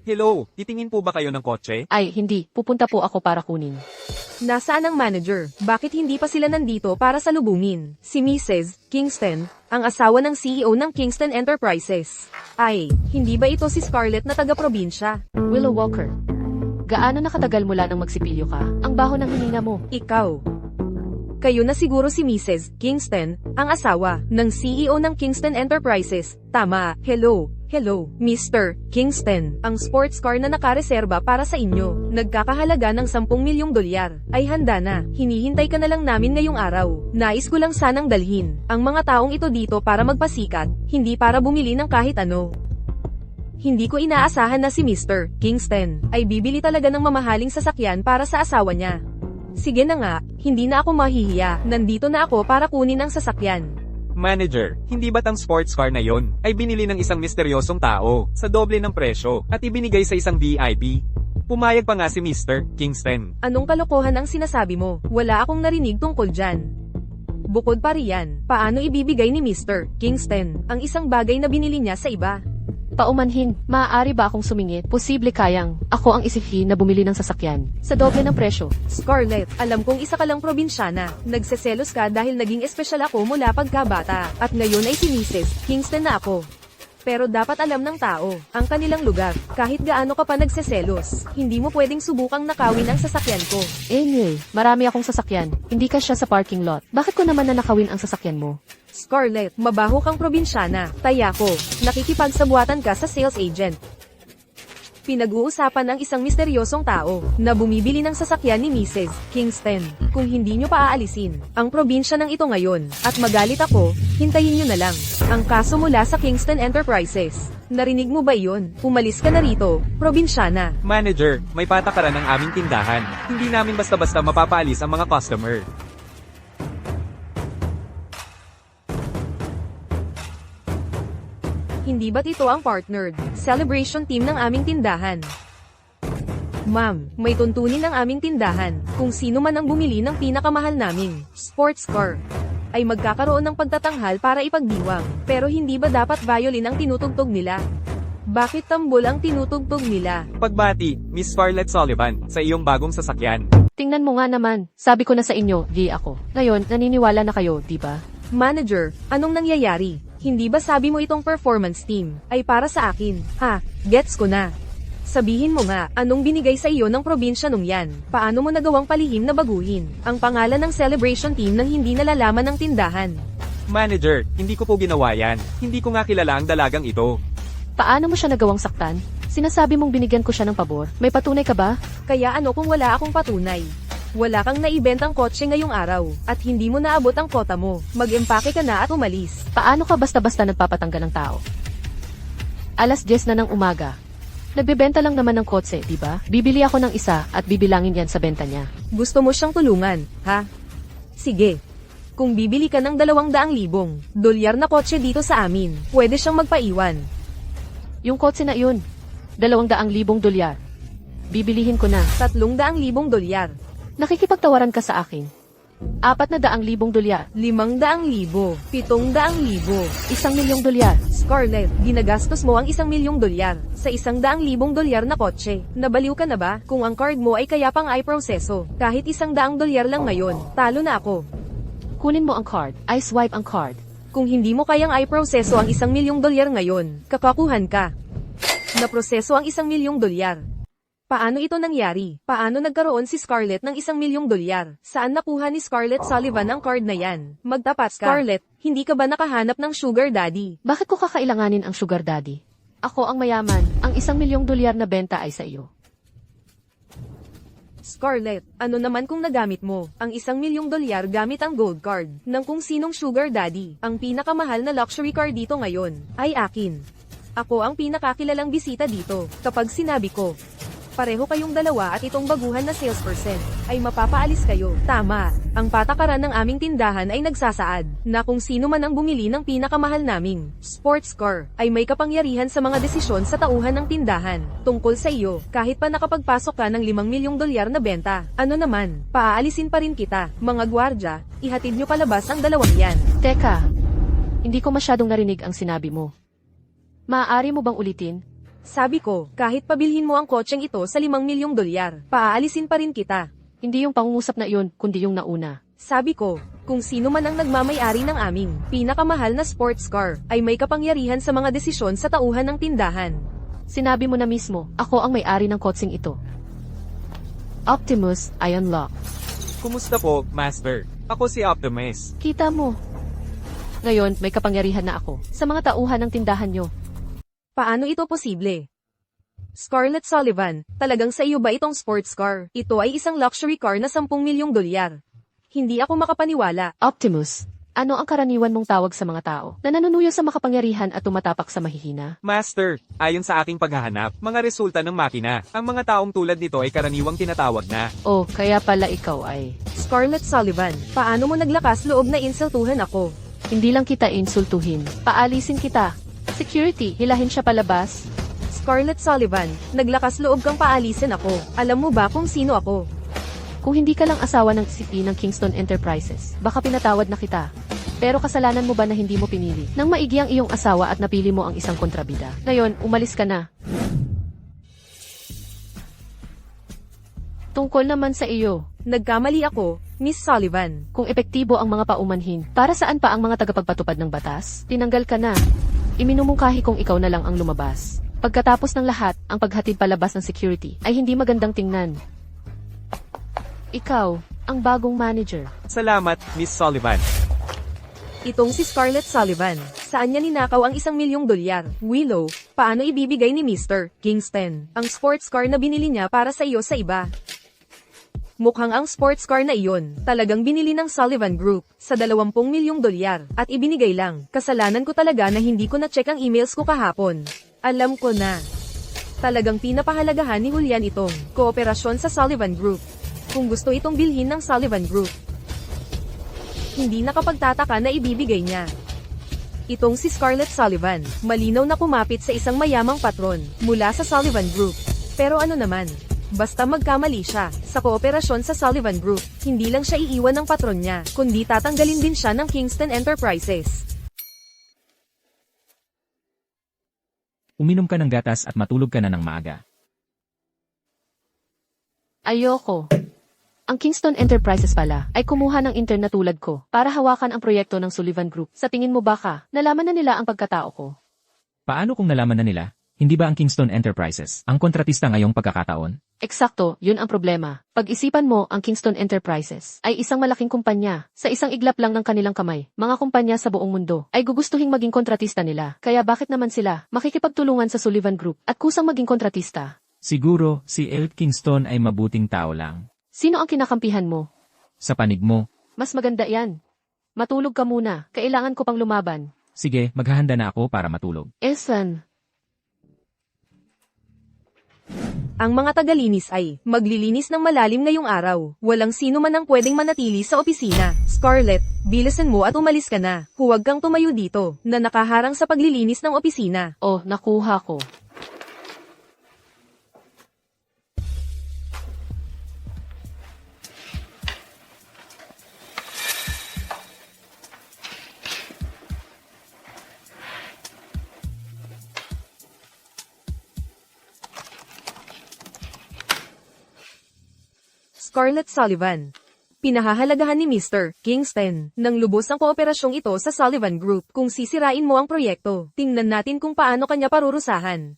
Hello, titingin po ba kayo ng kotse? Ay, hindi. Pupunta po ako para kunin. Nasaan ang manager? Bakit hindi pa sila nandito para salubungin? Si Mrs. Kingston, ang asawa ng CEO ng Kingston Enterprises. Ay, hindi ba ito si Scarlett na taga-probinsya? Willow Walker, gaano nakatagal mula nang magsipilyo ka? Ang baho ng hininga mo. Ikaw. Kayo na siguro si Mrs. Kingston, ang asawa ng CEO ng Kingston Enterprises. Tama, hello, Mr. Kingston. Ang sports car na nakareserba para sa inyo, nagkakahalaga ng 10 milyong dolyar, ay handa na. Hinihintay ka na lang namin ngayong araw. Nais ko lang sanang dalhin ang mga taong ito dito para magpasikat, hindi para bumili ng kahit ano. Hindi ko inaasahan na si Mr. Kingston ay bibili talaga ng mamahaling sasakyan para sa asawa niya. Sige na nga, hindi na ako mahihiya. Nandito na ako para kunin ang sasakyan. Manager, hindi ba't ang sports car na yon ay binili ng isang misteryosong tao sa doble ng presyo at ibinigay sa isang VIP? Pumayag pa nga si Mr. Kingston. Anong kalokohan ang sinasabi mo? Wala akong narinig tungkol dyan. Bukod pa riyan, paano ibibigay ni Mr. Kingston ang isang bagay na binili niya sa iba? Paumanhin, maaari ba akong sumingit? Posible kayang, ako ang isihi na bumili ng sasakyan. Sa doble ng presyo. Scarlett, alam kong isa ka lang probinsyana. Nagseselos ka dahil naging espesyal ako mula pagkabata. At ngayon ay si Mrs. Kingston na ako. Pero dapat alam ng tao, ang kanilang lugar, kahit gaano ka pa nagseselos, hindi mo pwedeng subukang nakawin ang sasakyan ko. Anyway, marami akong sasakyan. Hindi ka siya sa parking lot. Bakit ko naman nanakawin ang sasakyan mo? Scarlett, mabaho kang probinsyana. Taya ko, nakikipagsabuatan ka sa sales agent. Pinag-uusapan ng isang misteryosong tao na bumibili ng sasakyan ni Mrs. Kingston. Kung hindi nyo pa aalisin ang probinsya ng ito ngayon at magalit ako, hintayin nyo na lang ang kaso mula sa Kingston Enterprises. Narinig mo ba iyon? Umalis ka na rito, probinsyana. Manager, may patakaran ng aming tindahan. Hindi namin basta-basta mapapaalis ang mga customer. Hindi ba't ito ang partnered celebration team ng aming tindahan? Ma'am, may tuntunin ng aming tindahan kung sino man ang bumili ng pinakamahal naming sports car ay magkakaroon ng pagtatanghal para ipagdiwang. Pero hindi ba dapat violin ang tinutugtog nila? Bakit tambol ang tinutugtog nila? Pagbati, Miss Scarlett Sullivan, sa iyong bagong sasakyan. Tingnan mo nga naman. Sabi ko na sa inyo, di ako. Ngayon, naniniwala na kayo, di ba? Manager, anong nangyayari? Hindi ba sabi mo itong performance team ay para sa akin? Ha, gets ko na. Sabihin mo nga, anong binigay sa iyo ng probinsya nung yan? Paano mo nagawang palihim na baguhin ang pangalan ng celebration team nang hindi nalalaman ng tindahan? Manager, hindi ko po ginawa yan. Hindi ko nga kilala ang dalagang ito. Paano mo siya nagawang saktan? Sinasabi mong binigyan ko siya ng pabor. May patunay ka ba? Kaya ano kung wala akong patunay? Wala kang naibentang kotse ngayong araw, at hindi mo naabot ang kota mo. Mag-empake ka na at umalis. Paano ka basta-basta nagpapatanggal ng tao? Alas 10 na ng umaga. Nagbebenta lang naman ng kotse, di ba? Bibili ako ng isa at bibilangin yan sa benta niya. Gusto mo siyang tulungan, ha? Sige. Kung bibili ka ng 200,000 dolyar na kotse dito sa amin, pwede siyang magpaiwan. Yung kotse na yun, 200,000 dolyar. Bibilihin ko na. 300,000 dolyar. Nakikipagtawaran ka sa akin. 400,000 dolyar. 500,000. 700,000. 1,000,000 dolyar. Scarlett, ginagastos mo ang 1,000,000 dolyar sa 100,000 dolyar na kotse. Nabaliw ka na ba? Kung ang card mo ay kaya pang i-proseso, kahit 100 dolyar lang ngayon, talo na ako. Kunin mo ang card. I swipe ang card. Kung hindi mo kayang i-proseso ang 1,000,000 dolyar ngayon, kakakuhan ka. Naproseso ang 1,000,000 dolyar. Paano ito nangyari? Paano nagkaroon si Scarlett ng 1,000,000 dolyar? Saan nakuha ni Scarlett Sullivan ang card na yan? Magtapat ka. Scarlett, hindi ka ba nakahanap ng sugar daddy? Bakit ko kakailanganin ang sugar daddy? Ako ang mayaman. Ang 1,000,000 dolyar na benta ay sa iyo. Scarlett, ano naman kung nagamit mo ang 1,000,000 dolyar gamit ang gold card ng kung sinong sugar daddy? Ang pinakamahal na luxury car dito ngayon ay akin. Ako ang pinakakilalang bisita dito kapag sinabi ko, pareho kayong dalawa at itong baguhan na salesperson, ay mapapaalis kayo. Tama. Ang patakaran ng aming tindahan ay nagsasaad, na kung sino man ang bumili ng pinakamahal naming sports car, ay may kapangyarihan sa mga desisyon sa tauhan ng tindahan. Tungkol sa iyo, kahit pa nakapagpasok ka ng $5 milyong na benta, ano naman, paaalisin pa rin kita. Mga gwardya, ihatid nyo palabas ang dalawang yan. Teka, hindi ko masyadong narinig ang sinabi mo. Maaari mo bang ulitin? Sabi ko, kahit pabilhin mo ang kotseng ito sa $5 milyong, paaalisin pa rin kita. Hindi yung pangungusap na iyon, kundi yung nauna. Sabi ko, kung sino man ang nagmamay-ari ng aming pinakamahal na sports car, ay may kapangyarihan sa mga desisyon sa tauhan ng tindahan. Sinabi mo na mismo, ako ang may-ari ng kotseng ito. Optimus, I unlock. Kumusta po, Master? Ako si Optimus. Kita mo. Ngayon, may kapangyarihan na ako sa mga tauhan ng tindahan nyo. Paano ito posible? Scarlett Sullivan, talagang sa iyo ba itong sports car? Ito ay isang luxury car na $10 milyong. Hindi ako makapaniwala. Optimus, ano ang karaniwan mong tawag sa mga tao na nanunuyo sa makapangyarihan at tumatapak sa mahihina? Master, ayon sa aking paghahanap, mga resulta ng makina, ang mga taong tulad nito ay karaniwang tinatawag na. Oh, kaya pala ikaw ay... Scarlett Sullivan, paano mo naglakas loob na insultuhan ako? Hindi lang kita insultuhin, paalisin kita. Security, hilahin siya palabas. Scarlett Sullivan, naglakas loob kang paalisin ako. Alam mo ba kung sino ako? Kung hindi ka lang asawa ng CP ng Kingston Enterprises, baka pinatawad na kita. Pero kasalanan mo ba na hindi mo pinili nang maigi ang iyong asawa at napili mo ang isang kontrabida? Ngayon, umalis ka na. Tungkol naman sa iyo, Nagkamali ako, Miss Sullivan. kung epektibo ang mga paumanhin, para saan pa ang mga tagapagpatupad ng batas? Tinanggal ka na. Iminumungkahi kung ikaw na lang ang lumabas. Pagkatapos ng lahat, ang paghatid palabas ng security ay hindi magandang tingnan. Ikaw, ang bagong manager. Salamat, Miss Sullivan. Itong si Scarlett Sullivan. Saan niya ninakaw ang $1 milyong? Willow, paano ibibigay ni Mr. Kingston ang sports car na binili niya para sa iyo sa iba? Mukhang ang sports car na iyon, talagang binili ng Sullivan Group, sa $20 milyong, at ibinigay lang. Kasalanan ko talaga na hindi ko na-check ang emails ko kahapon. Alam ko na. Talagang pinapahalagahan ni Julian itong kooperasyon sa Sullivan Group. Kung gusto itong bilhin ng Sullivan Group, hindi nakapagtataka na ibibigay niya. Itong si Scarlett Sullivan, malinaw na kumapit sa isang mayamang patron, mula sa Sullivan Group. Pero ano naman? Basta magkamali siya, sa kooperasyon sa Sullivan Group, hindi lang siya iiwan ng patron niya, kundi tatanggalin din siya ng Kingston Enterprises. Uminom ka ng gatas at matulog ka na ng maaga. Ayoko. Ang Kingston Enterprises pala ay kumuha ng intern na tulad ko para hawakan ang proyekto ng Sullivan Group. Sa tingin mo baka, nalaman na nila ang pagkatao ko? Paano kung nalaman na nila? Hindi ba ang Kingston Enterprises ang kontratista ngayong pagkakataon? Eksakto, yun ang problema. Pag-isipan mo, ang Kingston Enterprises ay isang malaking kumpanya. Sa isang iglap lang ng kanilang kamay, mga kumpanya sa buong mundo ay gugustuhing maging kontratista nila. Kaya bakit naman sila makikipagtulungan sa Sullivan Group at kusang maging kontratista? Siguro, si El Kingston ay mabuting tao lang. Sino ang kinakampihan mo? Sa panig mo, Mas maganda yan. Matulog ka muna, kailangan ko pang lumaban. sige, maghahanda na ako para matulog. Esan. Ang mga tagalinis ay maglilinis ng malalim ngayong araw. Walang sino man ang pwedeng manatili sa opisina. Scarlett, bilisan mo at umalis ka na. Huwag kang tumayo dito, na nakaharang sa paglilinis ng opisina. Oh, nakuha ko. Scarlett Sullivan. Pinahahalagahan ni Mr. Kingston ng lubos ang kooperasyong ito sa Sullivan Group. Kung sisirain mo ang proyekto, tingnan natin kung paano kanya parurusahan.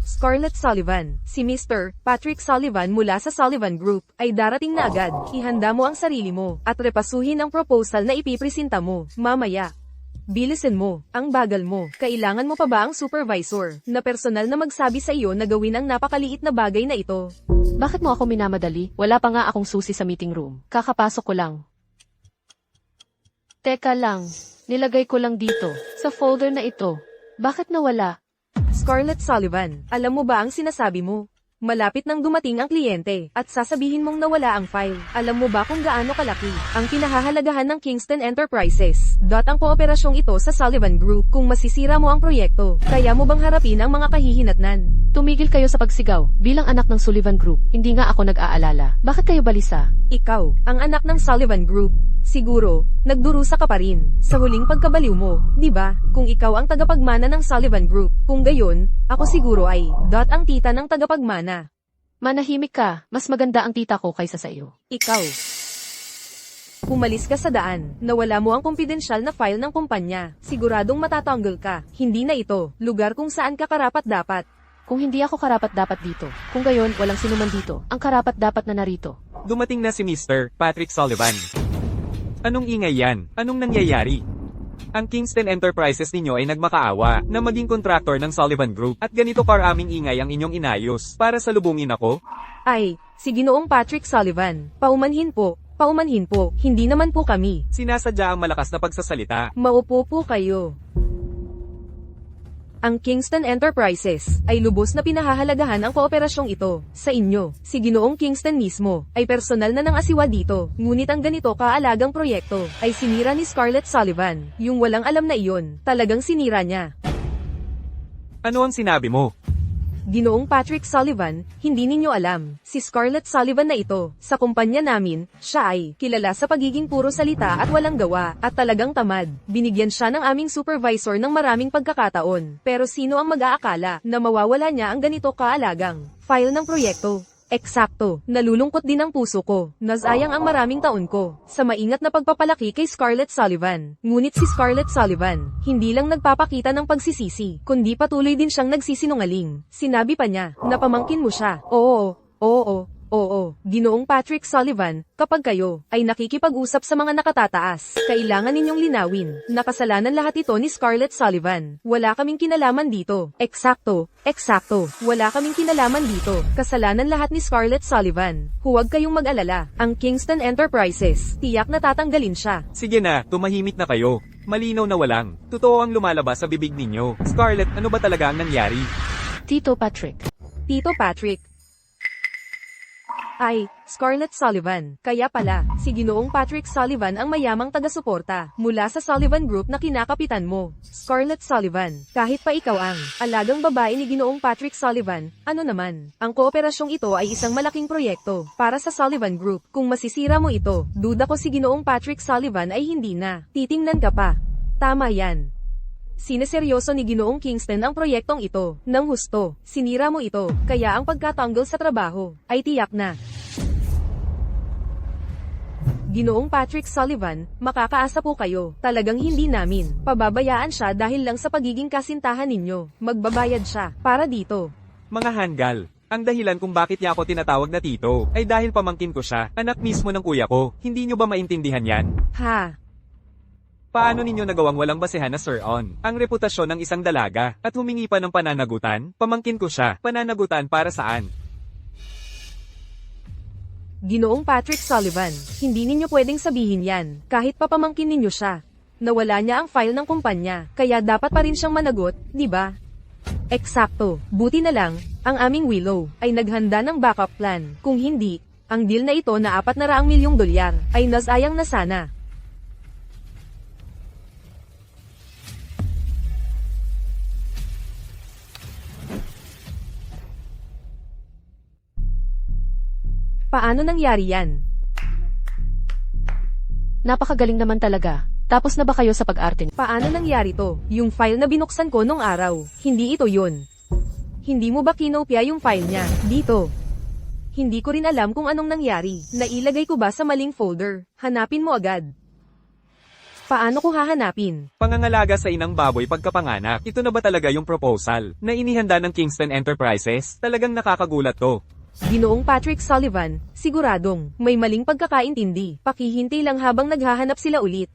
Scarlett Sullivan, si Mr. Patrick Sullivan mula sa Sullivan Group, ay darating na agad. Ihanda mo ang sarili mo, at repasuhin ang proposal na ipipresenta mo, mamaya. Bilisan mo, ang bagal mo. Kailangan mo pa ba ang supervisor, na personal na magsabi sa iyo na gawin ang napakaliit na bagay na ito? Bakit mo ako minamadali? Wala pa nga akong susi sa meeting room. Kakapasok ko lang. Teka lang, nilagay ko lang dito, sa folder na ito. Bakit nawala? Scarlett Sullivan, alam mo ba ang sinasabi mo? Malapit nang dumating ang kliyente, at sasabihin mong nawala ang file. Alam mo ba kung gaano kalaki ang pinahahalagahan ng Kingston Enterprises? Ang kooperasyong ito sa Sullivan Group kung masisira mo ang proyekto. Kaya mo bang harapin ang mga kahihinatnan? Tumigil kayo sa pagsigaw. Bilang anak ng Sullivan Group, hindi nga ako nag-aalala. Bakit kayo balisa? Ikaw, ang anak ng Sullivan Group. Siguro, nagdurusa ka pa rin sa huling pagkabaliw mo, di ba? Kung ikaw ang tagapagmana ng Sullivan Group, kung gayon, ako siguro ay ang tita ng tagapagmana. Manahimik ka, mas maganda ang tita ko kaysa sa iyo. Ikaw. Umalis ka sa daan, nawala mo ang kumpidensyal na file ng kumpanya. Siguradong matatanggal ka. Hindi na ito, lugar kung saan ka karapat-dapat. Kung hindi ako karapat-dapat dito, kung gayon walang sinuman dito, ang karapat-dapat na narito. Dumating na si Mr. Patrick Sullivan. Anong ingay yan? Anong nangyayari? Ang Kingston Enterprises ninyo ay nagmakaawa na maging kontraktor ng Sullivan Group at ganito karaming ingay ang inyong inayos para salubungin ako? Ay, si Ginoong Patrick Sullivan, paumanhin po, hindi naman po kami. Sinasadya ang malakas na pagsasalita. Maupo po kayo. Ang Kingston Enterprises ay lubos na pinahahalagahan ang kooperasyong ito sa inyo. Si Ginoong Kingston mismo ay personal na ng asiwa dito. Ngunit ang ganito kaalagang proyekto ay sinira ni Scarlett Sullivan. Yung walang alam na iyon, talagang sinira niya. Ano ang sinabi mo? Ginoong Patrick Sullivan, hindi ninyo alam, si Scarlett Sullivan na ito, sa kumpanya namin, siya ay kilala sa pagiging puro salita at walang gawa, at talagang tamad. Binigyan siya ng aming supervisor ng maraming pagkakataon, pero sino ang mag-aakala na mawawala niya ang ganito kaalagang file ng proyekto? Eksakto, nalulungkot din ang puso ko. Nasayang ang maraming taon ko sa maingat na pagpapalaki kay Scarlett Sullivan. Ngunit si Scarlett Sullivan, hindi lang nagpapakita ng pagsisisi, kundi patuloy din siyang nagsisinungaling. Sinabi pa niya, na pamangkin mo siya. Oo, Ginoong Patrick Sullivan, kapag kayo ay nakikipag-usap sa mga nakatataas, kailangan ninyong linawin, nakasalanan lahat ito ni Scarlett Sullivan. Wala kaming kinalaman dito. Eksakto, wala kaming kinalaman dito. Kasalanan lahat ni Scarlett Sullivan. Huwag kayong mag-alala. Ang Kingston Enterprises, tiyak na tatanggalin siya. Sige na, tumahimik na kayo. Malinaw na walang. Totoo ang lumalabas sa bibig ninyo. Scarlett, ano ba talaga ang nangyari? Tito Patrick. Tito Patrick. Ay, Scarlett Sullivan. Kaya pala, si Ginoong Patrick Sullivan ang mayamang taga-suporta mula sa Sullivan Group na kinakapitan mo. Scarlett Sullivan, kahit pa ikaw ang alagang babae ni Ginoong Patrick Sullivan, ano naman, ang kooperasyong ito ay isang malaking proyekto para sa Sullivan Group. Kung masisira mo ito, duda ko si Ginoong Patrick Sullivan ay hindi na titingnan ka pa. Tama yan. Sineseryoso ni Ginoong Kingston ang proyektong ito, nang husto, sinira mo ito, kaya ang pagkatanggal sa trabaho, ay tiyak na. Ginoong Patrick Sullivan, makakaasa po kayo, talagang hindi namin, pababayaan siya dahil lang sa pagiging kasintahan ninyo, magbabayad siya, para dito. Mga hanggal. Ang dahilan kung bakit niya ako tinatawag na tito, ay dahil pamangkin ko siya, anak mismo ng kuya ko, hindi nyo ba maintindihan yan? Ha? Paano ninyo nagawang walang basehan na Sir On ang reputasyon ng isang dalaga, at humingi pa ng pananagutan? Pamangkin ko siya, pananagutan para saan? Ginoong Patrick Sullivan, hindi ninyo pwedeng sabihin yan, kahit pa pamangkin ninyo siya. Nawala niya ang file ng kumpanya, kaya dapat pa rin siyang managot, di ba? Eksakto, buti na lang, ang aming Willow, ay naghanda ng backup plan. Kung hindi, ang deal na ito na $400 milyong ay nasayang na sana. Paano nangyari yan? Napakagaling naman talaga. Tapos na ba kayo sa pag-arte? Paano nangyari to? Yung file na binuksan ko nung araw, hindi ito yun. Hindi mo ba kinopya yung file niya? Dito. Hindi ko rin alam kung anong nangyari. Nailagay ko ba sa maling folder? Hanapin mo agad. Paano ko hahanapin? Pangangalaga sa inang baboy pagkapanganak. Ito na ba talaga yung proposal na inihanda ng Kingston Enterprises? Talagang nakakagulat to. Ginoong Patrick Sullivan, siguradong may maling pagkakaintindi. Pakihintay lang habang naghahanap sila ulit.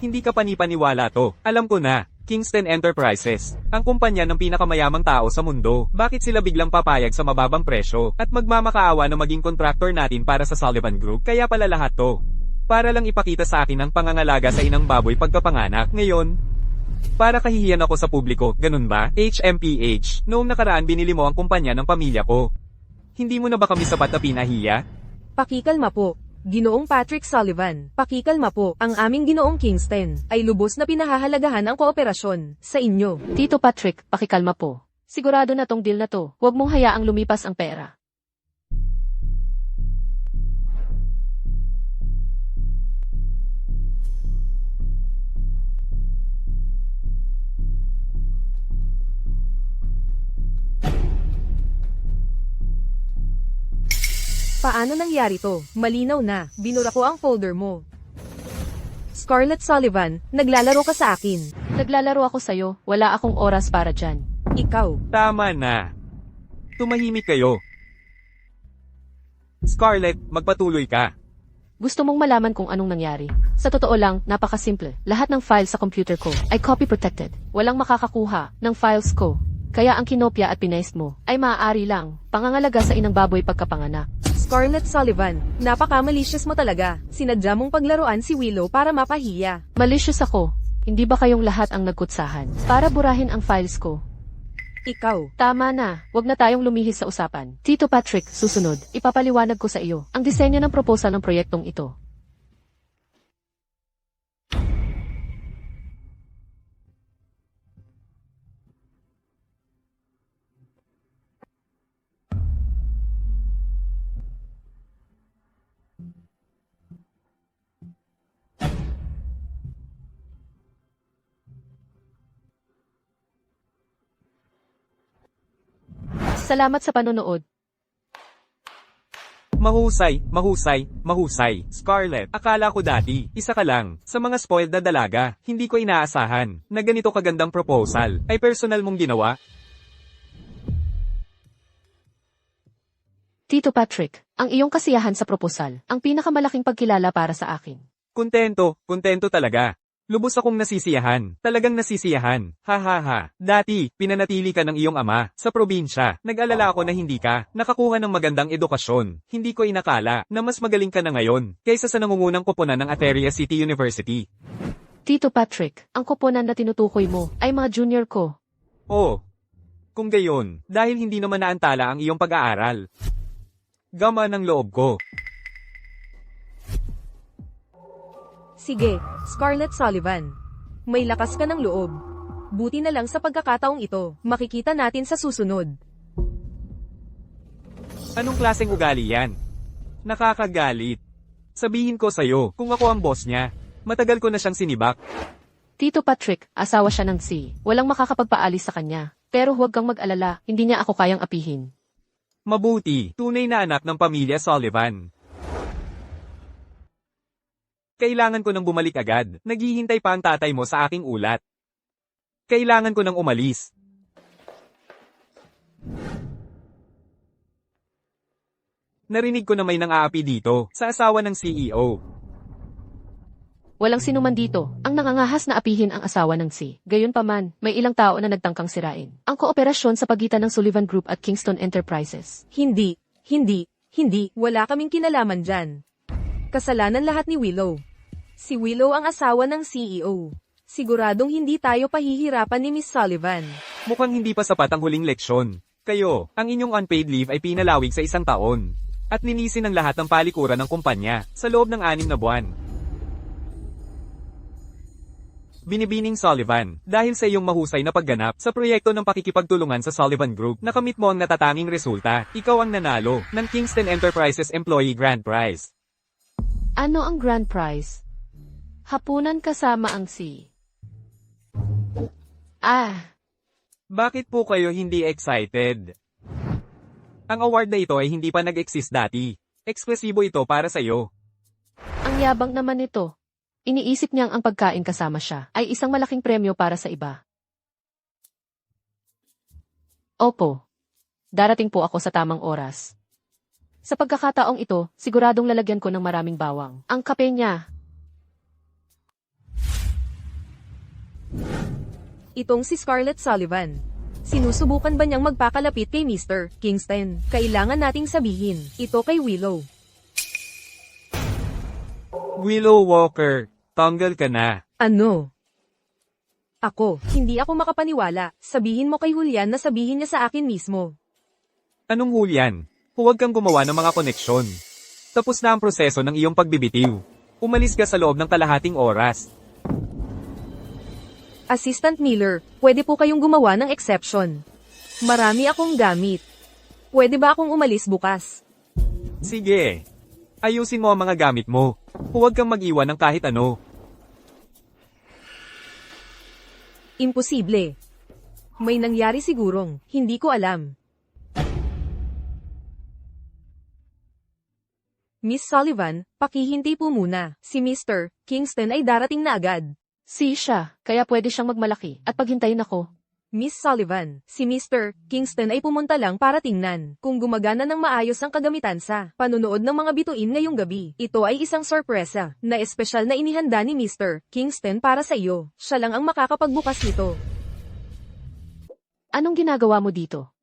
Hindi ka panipaniwala to. Alam ko na. Kingston Enterprises, ang kumpanya ng pinakamayamang tao sa mundo. Bakit sila biglang papayag sa mababang presyo at magmamakaawa na maging kontraktor natin para sa Sullivan Group? Kaya pala lahat to. Para lang ipakita sa akin ang pangangalaga sa inang baboy pagkapanganak. Ngayon, Para kahihiyan ako sa publiko, ganun ba? HMPH, noong nakaraan binili mo ang kumpanya ng pamilya ko. Hindi mo na ba kami sapat na pinahiya? Pakikalma po. Ginoong Patrick Sullivan, pakikalma po, ang aming Ginoong Kingston, ay lubos na pinahahalagahan ang kooperasyon sa inyo. Tito Patrick, pakikalma po. Sigurado na tong deal na to. Huwag mong hayaang lumipas ang pera. Paano nangyari to? Malinaw na, binura ko ang folder mo. Scarlett Sullivan, naglalaro ka sa akin. Naglalaro ako sa'yo, wala akong oras para dyan. Ikaw, Tama na. Tumahimik kayo. Scarlett, magpatuloy ka. Gusto mong malaman kung anong nangyari? Sa totoo lang, napakasimple. Lahat ng files sa computer ko ay copy protected. Walang makakakuha ng files ko. Kaya ang kinopya at pinaste mo ay maaari lang pangangalaga sa inang baboy pagkapanganak. Scarlett Sullivan, napaka-malicious mo talaga. Sinadya mong paglaruan si Willow para mapahiya. Malicious ako. Hindi ba kayong lahat ang nagkutsahan para burahin ang files ko? Ikaw, Tama na, wag na tayong lumihis sa usapan. Tito Patrick, susunod, ipapaliwanag ko sa iyo ang disenyo ng proposal ng proyektong ito. Salamat sa panonood. Mahusay, mahusay, mahusay. Scarlett, akala ko dati, isa ka lang. Sa mga spoiled na dalaga, hindi ko inaasahan na ganito kagandang proposal ay personal mong ginawa. Tito Patrick, ang iyong kasiyahan sa proposal, ang pinakamalaking pagkilala para sa akin. Kontento talaga. Lubos akong nasisiyahan. Talagang nasisiyahan. Ha ha ha. Dati, pinanatili ka ng iyong ama sa probinsya. Nag-alala ako na hindi ka nakakuha ng magandang edukasyon. Hindi ko inakala na mas magaling ka na ngayon kaysa sa nangungunang koponan ng Ateria City University. Tito Patrick, ang koponan na tinutukoy mo ay mga junior ko. Oh, kung gayon, dahil hindi naman naantala ang iyong pag-aaral. Gama ng loob ko. sige, Scarlett Sullivan. May lakas ka ng loob. Buti na lang sa pagkakataong ito, makikita natin sa susunod. Anong klaseng ugali yan? Nakakagalit. Sabihin ko sa'yo, kung ako ang boss niya, matagal ko na siyang sinibak. Tito Patrick, asawa siya ng C. Walang makakapagpaalis sa kanya. Pero huwag kang mag-alala, hindi niya ako kayang apihin. Mabuti, tunay na anak ng pamilya Sullivan. Kailangan ko nang bumalik agad. Naghihintay pa ang tatay mo sa aking ulat. Kailangan ko nang umalis. Narinig ko na may nang-aapi dito, sa asawa ng CEO. Walang sinuman dito ang nangangahas na apihin ang asawa ng C. Gayunpaman, may ilang tao na nagtangkang sirain ang kooperasyon sa pagitan ng Sullivan Group at Kingston Enterprises. Hindi, wala kaming kinalaman dyan. Kasalanan lahat ni Willow. Si Willow ang asawa ng CEO. Siguradong hindi tayo pahihirapan ni Miss Sullivan. Mukhang hindi pa sapat ang huling leksyon. Kayo, ang inyong unpaid leave ay pinalawig sa 1 taon. At linisin ang lahat ng palikuran ng kumpanya sa loob ng 6 na buwan. Binibining Sullivan, dahil sa iyong mahusay na pagganap sa proyekto ng pakikipagtulungan sa Sullivan Group, nakamit mo ang natatanging resulta. Ikaw ang nanalo ng Kingston Enterprises Employee Grand Prize. Ano ang grand prize? Hapunan kasama ang C. Bakit po kayo hindi excited? Ang award na ito ay hindi pa nag-exist dati. Eksklusibo ito para sa iyo. Ang yabang naman nito. Iniisip niyang ang pagkain kasama siya ay isang malaking premyo para sa iba. Opo. Darating po ako sa tamang oras. Sa pagkakataong ito, siguradong lalagyan ko ng maraming bawang. Ang kape niya. Itong si Scarlett Sullivan. Sinusubukan ba niyang magpakalapit kay Mr. Kingston? Kailangan nating sabihin, ito kay Willow. Willow Walker, tanggal ka na. Ano? Hindi ako makapaniwala. Sabihin mo kay Julian na sabihin niya sa akin mismo. Anong Julian? Huwag kang gumawa ng mga koneksyon. Tapos na ang proseso ng iyong pagbibitiw. Umalis ka sa loob ng kalahating oras. Assistant Miller, pwede po kayong gumawa ng exception. Marami akong gamit. Pwede ba akong umalis bukas? Sige. Ayusin mo ang mga gamit mo. Huwag kang mag-iwan ng kahit ano. Imposible. May nangyari sigurong, hindi ko alam. Miss Sullivan, pakihintay po muna. Si Mr. Kingston ay darating na agad. Si siya, kaya pwede siyang magmalaki at paghintayin ako. Miss Sullivan, si Mr. Kingston ay pumunta lang para tingnan kung gumagana ng maayos ang kagamitan sa panunood ng mga bituin ngayong gabi. Ito ay isang sorpresa na espesyal na inihanda ni Mr. Kingston para sa iyo. Siya lang ang makakapagbukas nito. Anong ginagawa mo dito?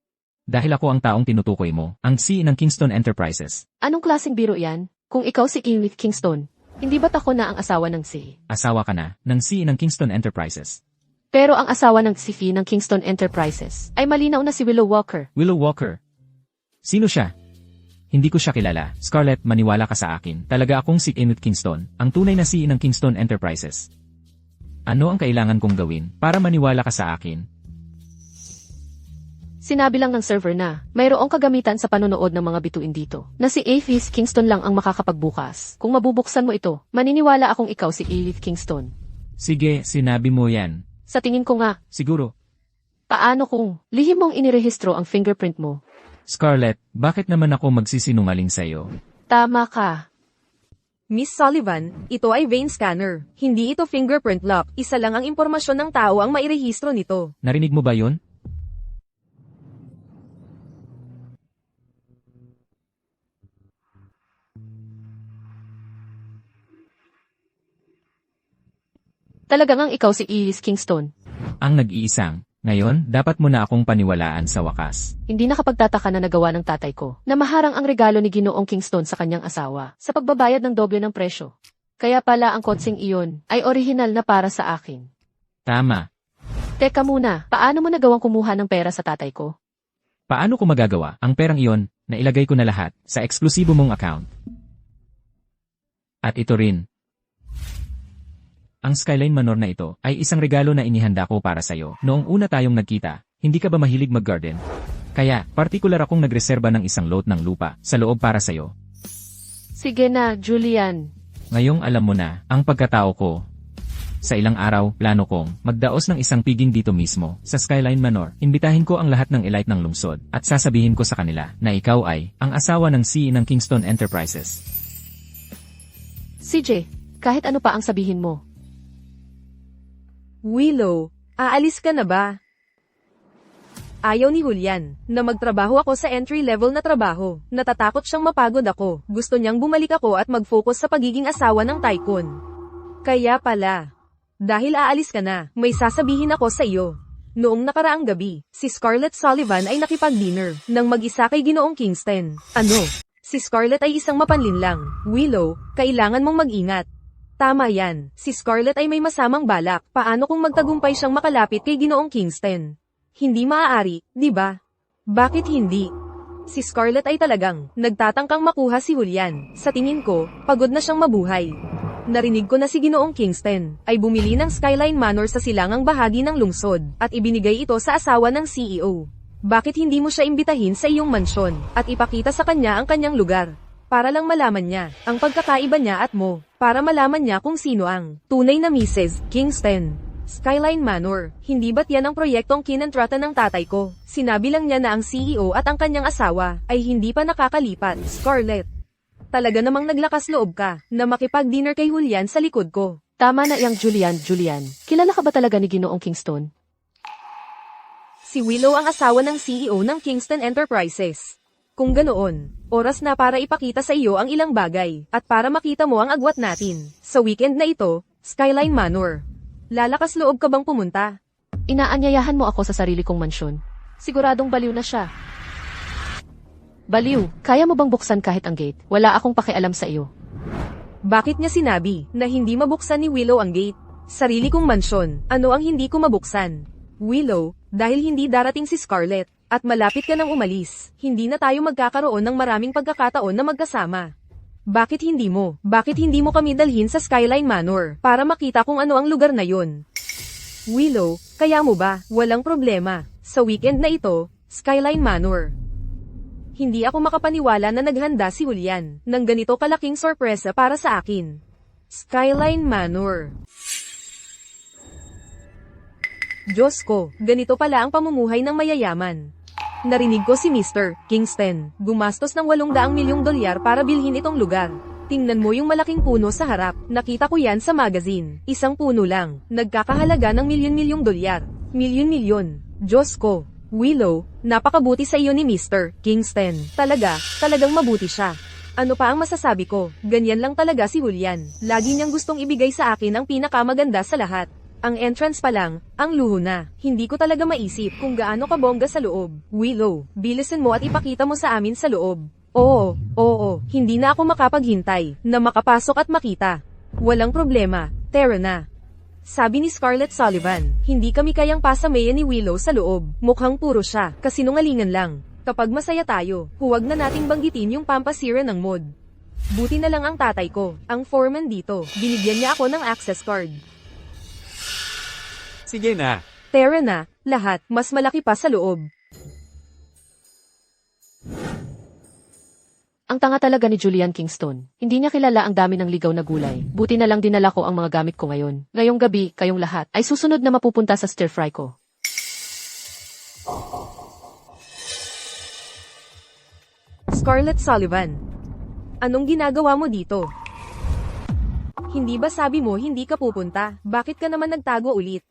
Dahil ako ang taong tinutukoy mo, ang CEO ng Kingston Enterprises. Anong klaseng biro yan? Kung ikaw si Kenneth Kingston, hindi ba't ako na ang asawa ng si? Asawa ka na ng CEO ng Kingston Enterprises. Pero ang asawa ng si Fee ng Kingston Enterprises ay malinaw na si Willow Walker. Willow Walker. Sino siya? Hindi ko siya kilala. Scarlett, maniwala ka sa akin. Talaga akong si Kenneth Kingston, ang tunay na CEO ng Kingston Enterprises. Ano ang kailangan kong gawin para maniwala ka sa akin? Sinabi lang ng server na mayroong kagamitan sa panonood ng mga bituin dito, na si Aphis Kingston lang ang makakapagbukas. Kung mabubuksan mo ito, maniniwala akong ikaw si Aphis Kingston. Sige, sinabi mo yan. Sa tingin ko nga, Siguro. paano kung lihim mong inirehistro ang fingerprint mo? Scarlett, bakit naman ako magsisinungaling sa'yo? Tama ka. Miss Sullivan, ito ay vein scanner. Hindi ito fingerprint lock. Isa lang ang impormasyon ng tao ang mairehistro nito. Narinig mo ba yun? Talagang ang ikaw si Aphis Kingston. Ang nag-iisang. Ngayon, dapat mo na akong paniwalaan sa wakas. Hindi nakapagtataka na nagawa ng tatay ko na maharang ang regalo ni Ginoong Kingston sa kanyang asawa sa pagbabayad ng doble ng presyo. Kaya pala ang kotseng iyon ay orihinal na para sa akin. Tama. Teka muna, paano mo nagawang kumuha ng pera sa tatay ko? Paano ko magagawa ang perang iyon na ilagay ko na lahat sa eksklusibo mong account? At ito rin. Ang Skyline Manor na ito ay isang regalo na inihanda ko para sa'yo. Noong una tayong nagkita, hindi ka ba mahilig mag-garden? Kaya, partikular akong nagreserba ng isang lot ng lupa sa loob para sa'yo. Sige na, Julian. Ngayong alam mo na ang pagkatao ko. Sa ilang araw, plano kong magdaos ng isang piging dito mismo sa Skyline Manor. Imbitahin ko ang lahat ng elite ng lungsod at sasabihin ko sa kanila na ikaw ay ang asawa ng CEO ng Kingston Enterprises. CJ, kahit ano pa ang sabihin mo. Willow, aalis ka na ba? Ayaw ni Julian na magtrabaho ako sa entry-level na trabaho. Natatakot siyang mapagod ako. Gusto niyang bumalik ako at mag-focus sa pagiging asawa ng tycoon. Kaya pala, dahil aalis ka na, may sasabihin ako sa iyo. Noong nakaraang gabi, si Scarlett Sullivan ay nakipag-dinner nang mag-isa kay Ginoong Kingston. Ano? Si Scarlett ay isang mapanlinlang. Willow, kailangan mong mag-ingat. Tama yan, si Scarlett ay may masamang balak. Paano kung magtagumpay siyang makalapit kay Ginoong Kingston? Hindi maaari, di ba? Bakit hindi? Si Scarlett ay talagang nagtatangkang makuha si Julian. Sa tingin ko, pagod na siyang mabuhay. Narinig ko na si Ginoong Kingston ay bumili ng Skyline Manor sa silangang bahagi ng lungsod at ibinigay ito sa asawa ng CEO. Bakit hindi mo siya imbitahin sa iyong mansyon at ipakita sa kanya ang kanyang lugar? Para lang malaman niya ang pagkakaiba niya at mo. Para malaman niya kung sino ang tunay na Mrs. Kingston. Skyline Manor, hindi ba't yan ang proyektong kinontrata ng tatay ko? Sinabi lang niya na ang CEO at ang kanyang asawa ay hindi pa nakakalipat. Scarlett, talaga namang naglakas loob ka na makipag-dinner kay Julian sa likod ko. Tama na iyang Julian. Kilala ka ba talaga ni Ginoong Kingston? Si Willow ang asawa ng CEO ng Kingston Enterprises. Kung ganoon, oras na para ipakita sa iyo ang ilang bagay, at para makita mo ang agwat natin. Sa weekend na ito, Skyline Manor. Lalakas loob ka bang pumunta? Inaanyayahan mo ako sa sarili kong mansyon. Siguradong baliw na siya. Baliw, kaya mo bang buksan kahit ang gate? Wala akong pakialam sa iyo. Bakit niya sinabi na hindi mabuksan ni Willow ang gate? Sarili kong mansyon, ano ang hindi ko mabuksan? Willow, dahil hindi darating si Scarlett, at malapit ka nang umalis, hindi na tayo magkakaroon ng maraming pagkakataon na magkasama. Bakit hindi mo kami dalhin sa Skyline Manor, para makita kung ano ang lugar na yon? Willow, kaya mo ba, walang problema, sa weekend na ito, Skyline Manor. Hindi ako makapaniwala na naghanda si Julian, ng ganito kalaking sorpresa para sa akin. Skyline Manor. Diyos ko, ganito pala ang pamumuhay ng mayayaman. Narinig ko si Mr. Kingston, gumastos ng 800 milyong dolyar para bilhin itong lugar. Tingnan mo yung malaking puno sa harap, nakita ko yan sa magazine. Isang puno lang, nagkakahalaga ng milyon-milyong dolyar. Milyon-milyon. Diyos ko, Willow, napakabuti sa iyo ni Mr. Kingston. Talagang mabuti siya. Ano pa ang masasabi ko? Ganyan lang talaga si Julian. Lagi niyang gustong ibigay sa akin ang pinakamaganda sa lahat. Ang entrance pa lang, ang luho na. Hindi ko talaga maisip kung gaano kabongga sa loob. Willow, bilisan mo at ipakita mo sa amin sa loob. Oo, hindi na ako makapaghintay na makapasok at makita. Walang problema, tara na. Sabi ni Scarlett Sullivan, hindi kami kayang pasamayan ni Willow sa loob. Mukhang puro siya, kasinungalingan lang. Kapag masaya tayo, huwag na nating banggitin yung pampasira ng mod. Buti na lang ang tatay ko, ang foreman dito, binigyan niya ako ng access card. Sige na. Tara na, lahat, mas malaki pa sa loob. Ang tanga talaga ni Julian Kingston. Hindi niya kilala ang dami ng ligaw na gulay. Buti na lang dinala ko ang mga gamit ko ngayon. Ngayong gabi, kayong lahat, ay susunod na mapupunta sa stir-fry ko. Scarlett Sullivan, anong ginagawa mo dito? Hindi ba sabi mo hindi ka pupunta? Bakit ka naman nagtago ulit?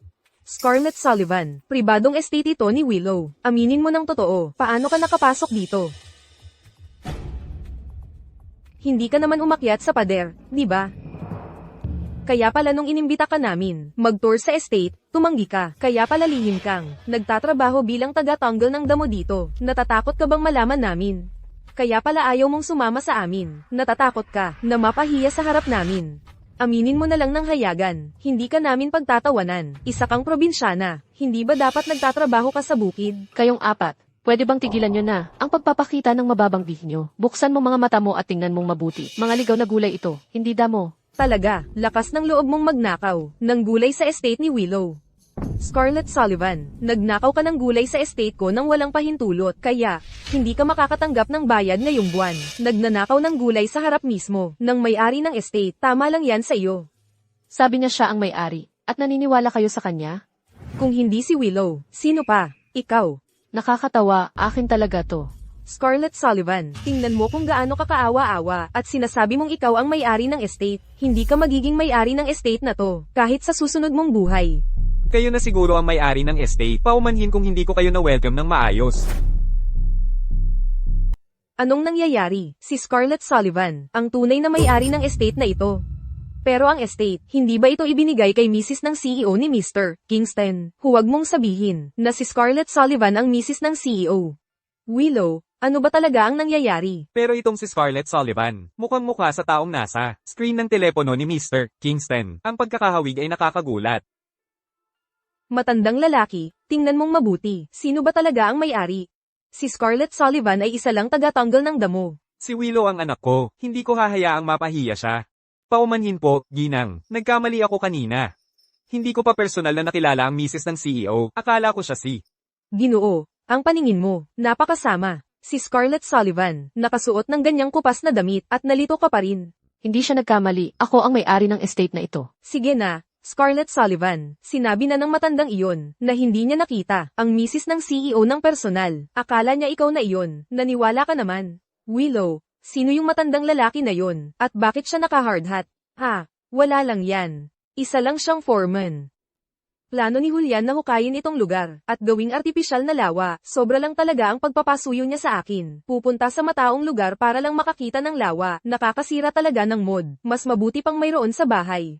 Scarlett Sullivan, pribadong estate ito ni Willow. Aminin mo ng totoo, paano ka nakapasok dito? Hindi ka naman umakyat sa pader, di ba? Kaya pala nung inimbita ka namin, mag-tour sa estate, tumanggi ka. Kaya pala lihim kang, nagtatrabaho bilang taga-tanggal ng damo dito. Natatakot ka bang malaman namin? Kaya pala ayaw mong sumama sa amin. Natatakot ka, na mapahiya sa harap namin. Aminin mo na lang ng hayagan, hindi ka namin pagtatawanan. Isa kang probinsyana, hindi ba dapat nagtatrabaho ka sa bukid? Kayong apat, pwede bang tigilan nyo na ang pagpapakita ng mababang nyo? Buksan mo mga mata mo at tingnan mong mabuti. Mga ligaw na gulay ito, hindi damo. Talaga, lakas ng loob mong magnakaw ng gulay sa estate ni Willow. Scarlett Sullivan, nagnakaw ka ng gulay sa estate ko nang walang pahintulot, kaya, hindi ka makakatanggap ng bayad ngayong buwan. Nagnanakaw ng gulay sa harap mismo, ng may-ari ng estate, tama lang yan sa iyo. Sabi niya siya ang may-ari, at naniniwala kayo sa kanya? Kung hindi si Willow, sino pa? Ikaw. Nakakatawa, akin talaga to. Scarlett Sullivan, tingnan mo kung gaano ka kaawa-awa, at sinasabi mong ikaw ang may-ari ng estate. Hindi ka magiging may-ari ng estate na to, kahit sa susunod mong buhay. Kayo na siguro ang may-ari ng estate. Paumanhin kung hindi ko kayo na-welcome ng maayos. Anong nangyayari? Si Scarlett Sullivan, ang tunay na may-ari ng estate na ito. Pero ang estate, hindi ba ito ibinigay kay Mrs. ng CEO ni Mr. Kingston? Huwag mong sabihin na si Scarlett Sullivan ang Mrs. ng CEO. Willow, ano ba talaga ang nangyayari? Pero itong si Scarlett Sullivan, mukhang mukha sa taong nasa screen ng telepono ni Mr. Kingston. Ang pagkakahawig ay nakakagulat. Matandang lalaki, tingnan mong mabuti, sino ba talaga ang may-ari? Si Scarlett Sullivan ay isa lang taga-tanggal ng damo. Si Willow ang anak ko, hindi ko hahayaang mapahiya siya. Paumanhin po, Ginang, nagkamali ako kanina. Hindi ko pa personal na nakilala ang misis ng CEO, akala ko siya si Ginoo, ang paningin mo, napakasama. Si Scarlett Sullivan, nakasuot ng ganyang kupas na damit at nalito ka pa rin. Hindi siya nagkamali, ako ang may-ari ng estate na ito. Sige na. Scarlett Sullivan, sinabi na ng matandang iyon, na hindi niya nakita, ang misis ng CEO ng personal. Akala niya ikaw na iyon, naniwala ka naman. Willow, sino yung matandang lalaki na yon, at bakit siya naka-hard hat? Ha, wala lang yan. Isa lang siyang foreman. Plano ni Julian na hukayin itong lugar, at gawing artipisyal na lawa, sobra lang talaga ang pagpapasuyo niya sa akin. Pupunta sa mataong lugar para lang makakita ng lawa, nakakasira talaga ng mod, mas mabuti pang mayroon sa bahay.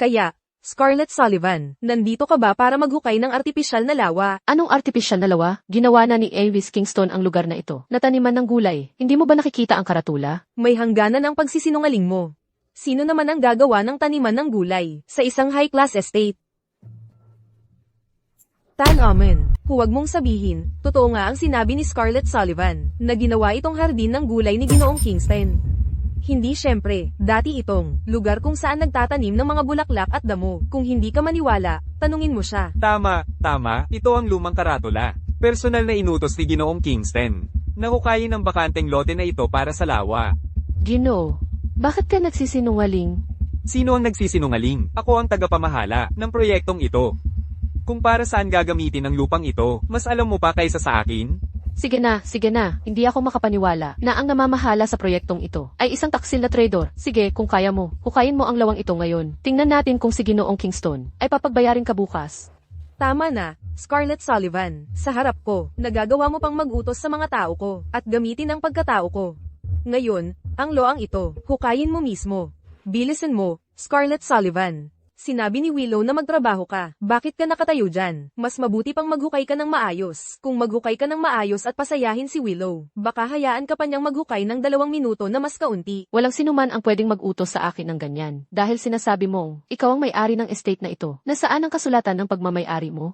Kaya, Scarlett Sullivan, nandito ka ba para maghukay ng artipisyal na lawa? Anong artipisyal na lawa? Ginawa na ni Avis Kingston ang lugar na ito. Nataniman ng gulay. Hindi mo ba nakikita ang karatula? May hangganan ang pagsisinungaling mo. Sino naman ang gagawa ng taniman ng gulay sa isang high-class estate? Tan Amen, huwag mong sabihin, totoo nga ang sinabi ni Scarlett Sullivan, na ginawa itong hardin ng gulay ni Ginoong Kingston. Hindi syempre, dati itong lugar kung saan nagtatanim ng mga bulaklak at damo. Kung hindi ka maniwala, tanungin mo siya. Tama, ito ang lumang karatula. Personal na inutos ni Ginoong Kingston. Nahukayin ang bakanteng lote na ito para sa lawa. Ginoo, bakit ka nagsisinungaling? Sino ang nagsisinungaling? Ako ang tagapamahala ng proyektong ito. Kung para saan gagamitin ang lupang ito, mas alam mo pa kaysa sa akin? Sige na, hindi ako makapaniwala na ang namamahala sa proyektong ito ay isang taksil na trader. Sige, kung kaya mo, hukayin mo ang lawang ito ngayon. Tingnan natin kung si Ginoong Kingston ay papagbayarin ka bukas. Tama na, Scarlett Sullivan. Sa harap ko, nagagawa mo pang mag-utos sa mga tao ko, at gamitin ang pagkatao ko. Ngayon, ang loang ito, hukayin mo mismo. Bilisan mo, Scarlett Sullivan. Sinabi ni Willow na magtrabaho ka. Bakit ka nakatayo dyan? Mas mabuti pang maghukay ka ng maayos. Kung maghukay ka ng maayos at pasayahin si Willow, baka hayaan ka pa niyang maghukay ng 2 minuto na mas kaunti. Walang sinuman ang pwedeng mag-utos sa akin ng ganyan. Dahil sinasabi mong, ikaw ang may-ari ng estate na ito. Nasaan ang kasulatan ng pagmamay-ari mo?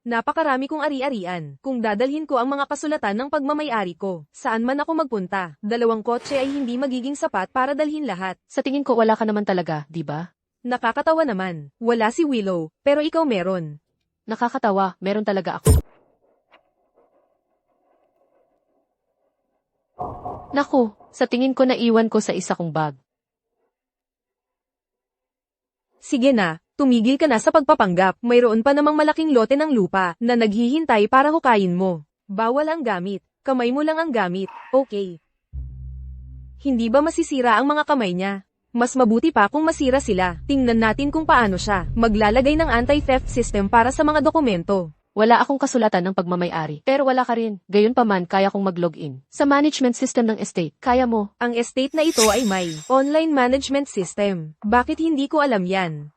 Napakarami kong ari-arian. Kung dadalhin ko ang mga kasulatan ng pagmamay-ari ko, saan man ako magpunta, 2 kotse ay hindi magiging sapat para dalhin lahat. Sa tingin ko wala ka naman talaga, di ba? Nakakatawa naman. Wala si Willow, pero ikaw meron. Nakakatawa, meron talaga ako. Naku, sa tingin ko naiwan ko sa isa kong bag. Sige na, tumigil ka na sa pagpapanggap. Mayroon pa namang malaking lote ng lupa na naghihintay para hukayin mo. Bawal ang gamit. Kamay mo lang ang gamit, okay? Hindi ba masisira ang mga kamay niya? Mas mabuti pa kung masira sila. Tingnan natin kung paano siya maglalagay ng anti-theft system para sa mga dokumento. Wala akong kasulatan ng pagmamay-ari, pero wala ka rin. Gayunpaman kaya kong mag-login sa management system ng estate. Kaya mo. Ang estate na ito ay may online management system. Bakit hindi ko alam yan?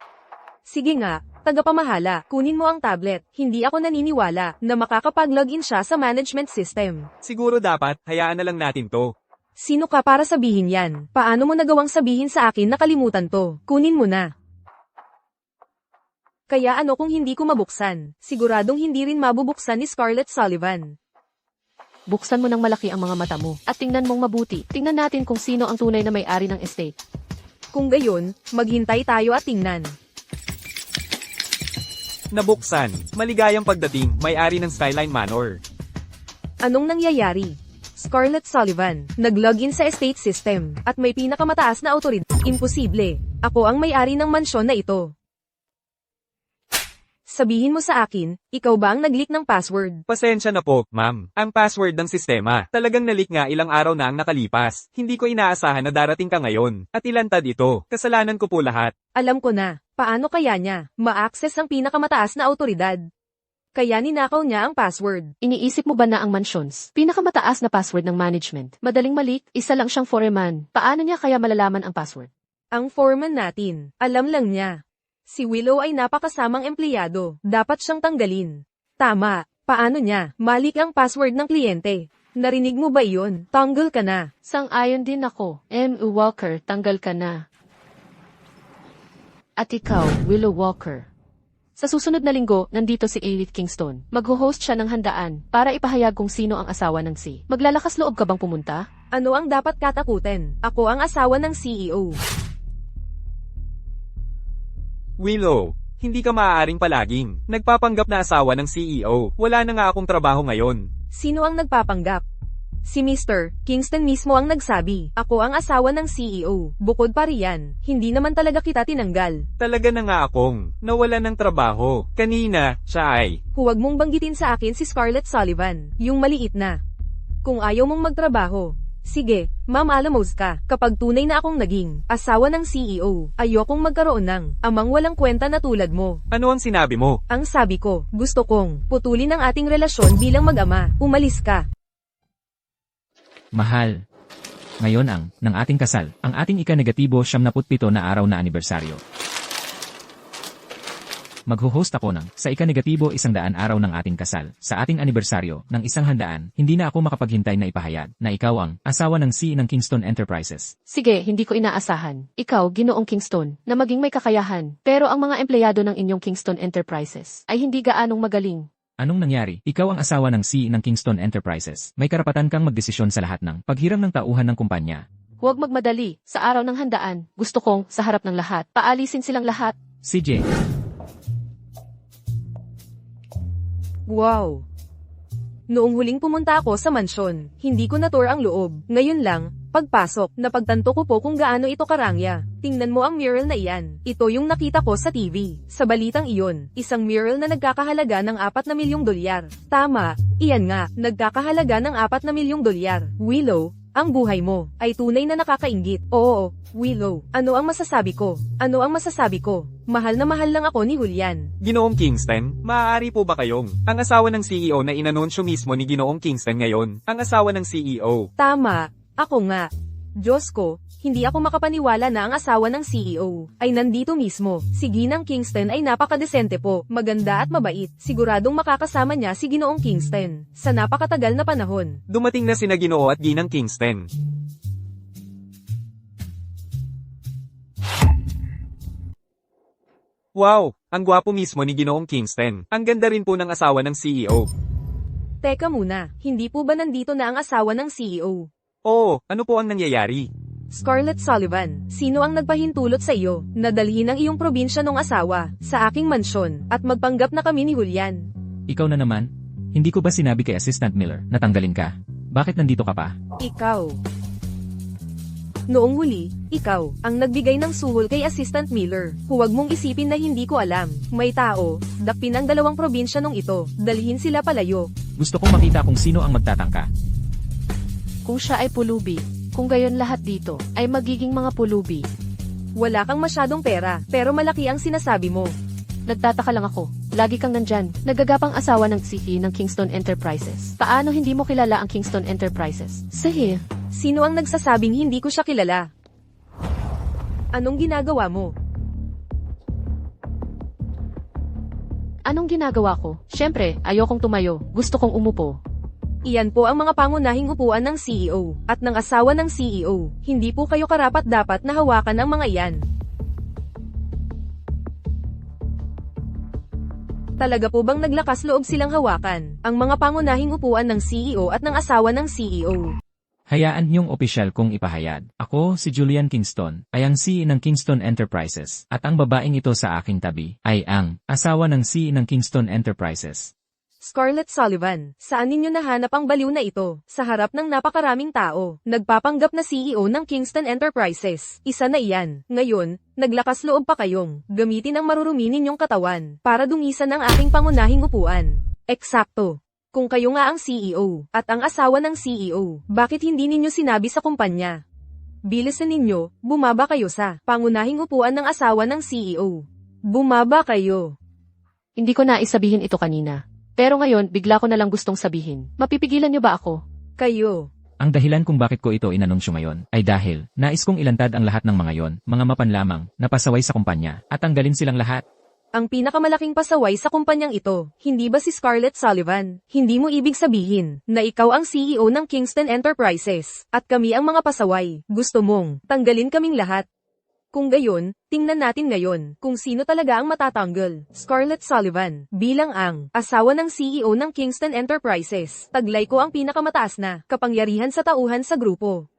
Sige nga, tagapamahala, kunin mo ang tablet. Hindi ako naniniwala na makakapag-login siya sa management system. Siguro dapat, hayaan na lang natin to. Sino ka para sabihin yan? Paano mo nagawang sabihin sa akin na kalimutan to? Kunin mo na. Kaya ano kung hindi ko mabuksan? Siguradong hindi rin mabubuksan ni Scarlett Sullivan. Buksan mo ng malaki ang mga mata mo at tingnan mong mabuti. Tingnan natin kung sino ang tunay na may-ari ng estate. Kung gayon, maghintay tayo at tingnan. Nabuksan. Maligayang pagdating, may-ari ng Skyline Manor. Anong nangyayari? Scarlett Sullivan, nag-login sa estate system, at may pinakamataas na autoridad. Imposible. Ako ang may-ari ng mansyon na ito. Sabihin mo sa akin, ikaw ba ang nag-leak ng password? Pasensya na po, ma'am. Ang password ng sistema. Talagang nalik nga ilang araw na ang nakalipas. Hindi ko inaasahan na darating ka ngayon. At ilantad ito. Kasalanan ko po lahat. Alam ko na. Paano kaya niya ma-access ang pinakamataas na autoridad? Kaya ninakaw niya ang password. Iniisip mo ba na ang mansions, pinakamataas na password ng management? Madaling malik, isa lang siyang foreman. Paano niya kaya malalaman ang password? Ang foreman natin, alam lang niya. Si Willow ay napakasamang empleyado, dapat siyang tanggalin. Tama, paano niya malik ang password ng kliyente? Narinig mo ba iyon? Tanggal ka na. Sang-ayon din ako. M. Walker, tanggal ka na. At ikaw, Willow Walker. Sa susunod na linggo, nandito si Edith Kingston. Mag-host siya ng handaan para ipahayag kung sino ang asawa ng C. Maglalakas loob ka bang pumunta? Ano ang dapat katakutin? Ako ang asawa ng CEO. Willow, hindi ka maaaring palaging nagpapanggap na asawa ng CEO. Wala na nga akong trabaho ngayon. Sino ang nagpapanggap? Si Mr. Kingston mismo ang nagsabi, ako ang asawa ng CEO. Bukod pa riyan, hindi naman talaga kita tinanggal. Talaga na nga akong nawalan ng trabaho. Kanina, siya ay. Huwag mong banggitin sa akin si Scarlett Sullivan, yung maliit na. Kung ayaw mong magtrabaho, sige, Ma'am Alamos ka. Kapag tunay na akong naging asawa ng CEO, ayokong magkaroon ng amang walang kwenta na tulad mo. Ano ang sinabi mo? Ang sabi ko, gusto kong putulin ang ating relasyon bilang mag-ama. Umalis ka. Mahal. Ngayon ng ating kasal, ang ating ika-negatibo 77 na araw na anibersaryo. magho-host ako ng sa ika-100 araw ng ating kasal. Sa ating anibersaryo ng 100, hindi na ako makapaghintay na ipahayag na ikaw ang asawa ng CEO ng Kingston Enterprises. Sige, hindi ko inaasahan. Ikaw, Ginoong Kingston, na maging may kakayahan. Pero ang mga empleyado ng inyong Kingston Enterprises ay hindi gaanong magaling. Anong nangyari? Ikaw ang asawa ng CEO ng Kingston Enterprises. May karapatan kang magdesisyon sa lahat ng paghiram ng tauhan ng kumpanya. Huwag magmadali. Sa araw ng handaan, gusto kong, sa harap ng lahat, paalisin silang lahat. CJ. Wow! Noong huling pumunta ako sa mansyon, hindi ko na-tour ang loob. Ngayon lang, pagpasok, napagtanto ko po kung gaano ito karangya. Tingnan mo ang mural na iyan. Ito yung nakita ko sa TV. Sa balitang iyon, isang mural na nagkakahalaga ng 4 na milyong dolyar. Tama, iyan nga, nagkakahalaga ng 4 na milyong dolyar. Willow, ang buhay mo ay tunay na nakakainggit. Oo, Willow, ano ang masasabi ko? Ano ang masasabi ko? Mahal na mahal lang ako ni Julian. Ginoong Kingston, maaari po ba kayong ang asawa ng CEO na inanunsyo mismo ni Ginoong Kingston ngayon, ang asawa ng CEO? Tama, ako nga. Diyos ko, hindi ako makapaniwala na ang asawa ng CEO ay nandito mismo. Si Ginang Kingston ay napakadesente po, maganda at mabait. Siguradong makakasama niya si Ginoong Kingston sa napakatagal na panahon. Dumating na sina Ginoo at Ginang Kingston. Wow, ang gwapo mismo ni Ginoong Kingston. Ang ganda rin po ng asawa ng CEO. Teka muna, hindi po ba nandito na ang asawa ng CEO? Oo, ano po ang nangyayari? Scarlett Sullivan, sino ang nagpahintulot sa iyo na dalhin ang iyong probinsya ng asawa sa aking mansyon at magpanggap na kami ni Julian? Ikaw na naman? Hindi ko ba sinabi kay Assistant Miller na tanggalin ka? Bakit nandito ka pa? Ikaw. Noong huli, ikaw ang nagbigay ng suhol kay Assistant Miller. Huwag mong isipin na hindi ko alam. May tao, dakpin ang 2 probinsya nung ito, dalhin sila palayo. Gusto kong makita kung sino ang magtatangka. Kung siya ay pulubi, kung gayon lahat dito, ay magiging mga pulubi. Wala kang masyadong pera, pero malaki ang sinasabi mo. Nagtataka lang ako. Lagi kang nandyan. Nagagapang asawa ng CEO ng Kingston Enterprises. Paano hindi mo kilala ang Kingston Enterprises? Sige. Sino ang nagsasabing hindi ko siya kilala? Anong ginagawa mo? Anong ginagawa ko? Siyempre, ayokong tumayo. Gusto kong umupo. Iyan po ang mga pangunahing upuan ng CEO at ng asawa ng CEO. Hindi po kayo karapat-dapat na hawakan ang mga iyan. Talaga po bang naglakas loob silang hawakan ang mga pangunahing upuan ng CEO at ng asawa ng CEO? Hayaan niyong opisyal kong ipahayag. Ako, si Julian Kingston, ay ang CEO ng Kingston Enterprises, at ang babaeng ito sa aking tabi, ay ang asawa ng CEO ng Kingston Enterprises. Scarlett Sullivan, saan ninyo nahanap ang baliw na ito? Sa harap ng napakaraming tao, nagpapanggap na CEO ng Kingston Enterprises. Isa na iyan. Ngayon, naglakas loob pa kayong gamitin ang marurumi ninyong katawan para dungisan ang aking pangunahing upuan. Eksakto. Kung kayo nga ang CEO at ang asawa ng CEO, bakit hindi ninyo sinabi sa kumpanya? Bilisan ninyo, bumaba kayo sa pangunahing upuan ng asawa ng CEO. Bumaba kayo. Hindi ko naisabihin ito kanina. Pero ngayon, bigla ko na lang gustong sabihin. Mapipigilan niyo ba ako? Kayo. Ang dahilan kung bakit ko ito inanunsyo ngayon, ay dahil, nais kong ilantad ang lahat ng mga yon, mga mapan lamang, na pasaway sa kumpanya, at tanggalin silang lahat. Ang pinakamalaking pasaway sa kumpanyang ito, hindi ba si Scarlett Sullivan? Hindi mo ibig sabihin na ikaw ang CEO ng Kingston Enterprises, at kami ang mga pasaway. Gusto mong tanggalin kaming lahat. Kung gayon, tingnan natin ngayon kung sino talaga ang matatanggal. Scarlett Sullivan, bilang ang asawa ng CEO ng Kingston Enterprises, taglay ko ang pinakamataas na kapangyarihan sa tauhan sa grupo.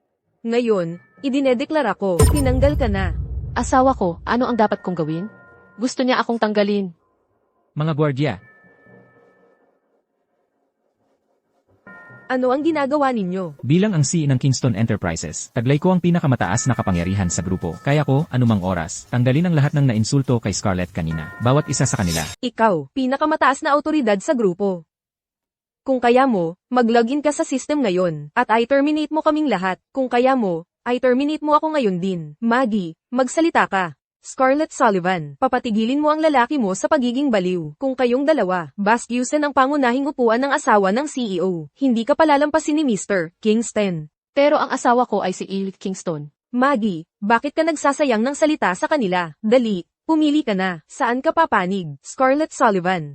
Ngayon, idinedeklara ko, tinanggal ka na. Asawa ko, ano ang dapat kong gawin? Gusto niya akong tanggalin. Mga gwardya, Ano ang ginagawa ninyo? bilang ang CEO ng Kingston Enterprises, taglay ko ang pinakamataas na kapangyarihan sa grupo. Kaya ko, anumang oras, tanggalin ang lahat ng nainsulto kay Scarlett kanina, bawat isa sa kanila. Ikaw, pinakamataas na autoridad sa grupo. Kung kaya mo, mag-login ka sa system ngayon, at i-terminate mo kaming lahat. Kung kaya mo, i-terminate mo ako ngayon din. Maggie, magsalita ka. Scarlett Sullivan, papatigilin mo ang lalaki mo sa pagiging baliw. Kung kayong dalawa, bastyusan ang pangunahing upuan ng asawa ng CEO. Hindi ka palalampasin ni Mr. Kingston. Pero ang asawa ko ay si Edith Kingston. Maggie, bakit ka nagsasayang ng salita sa kanila? Dali, Pumili ka na. Saan ka papanig? Scarlett Sullivan.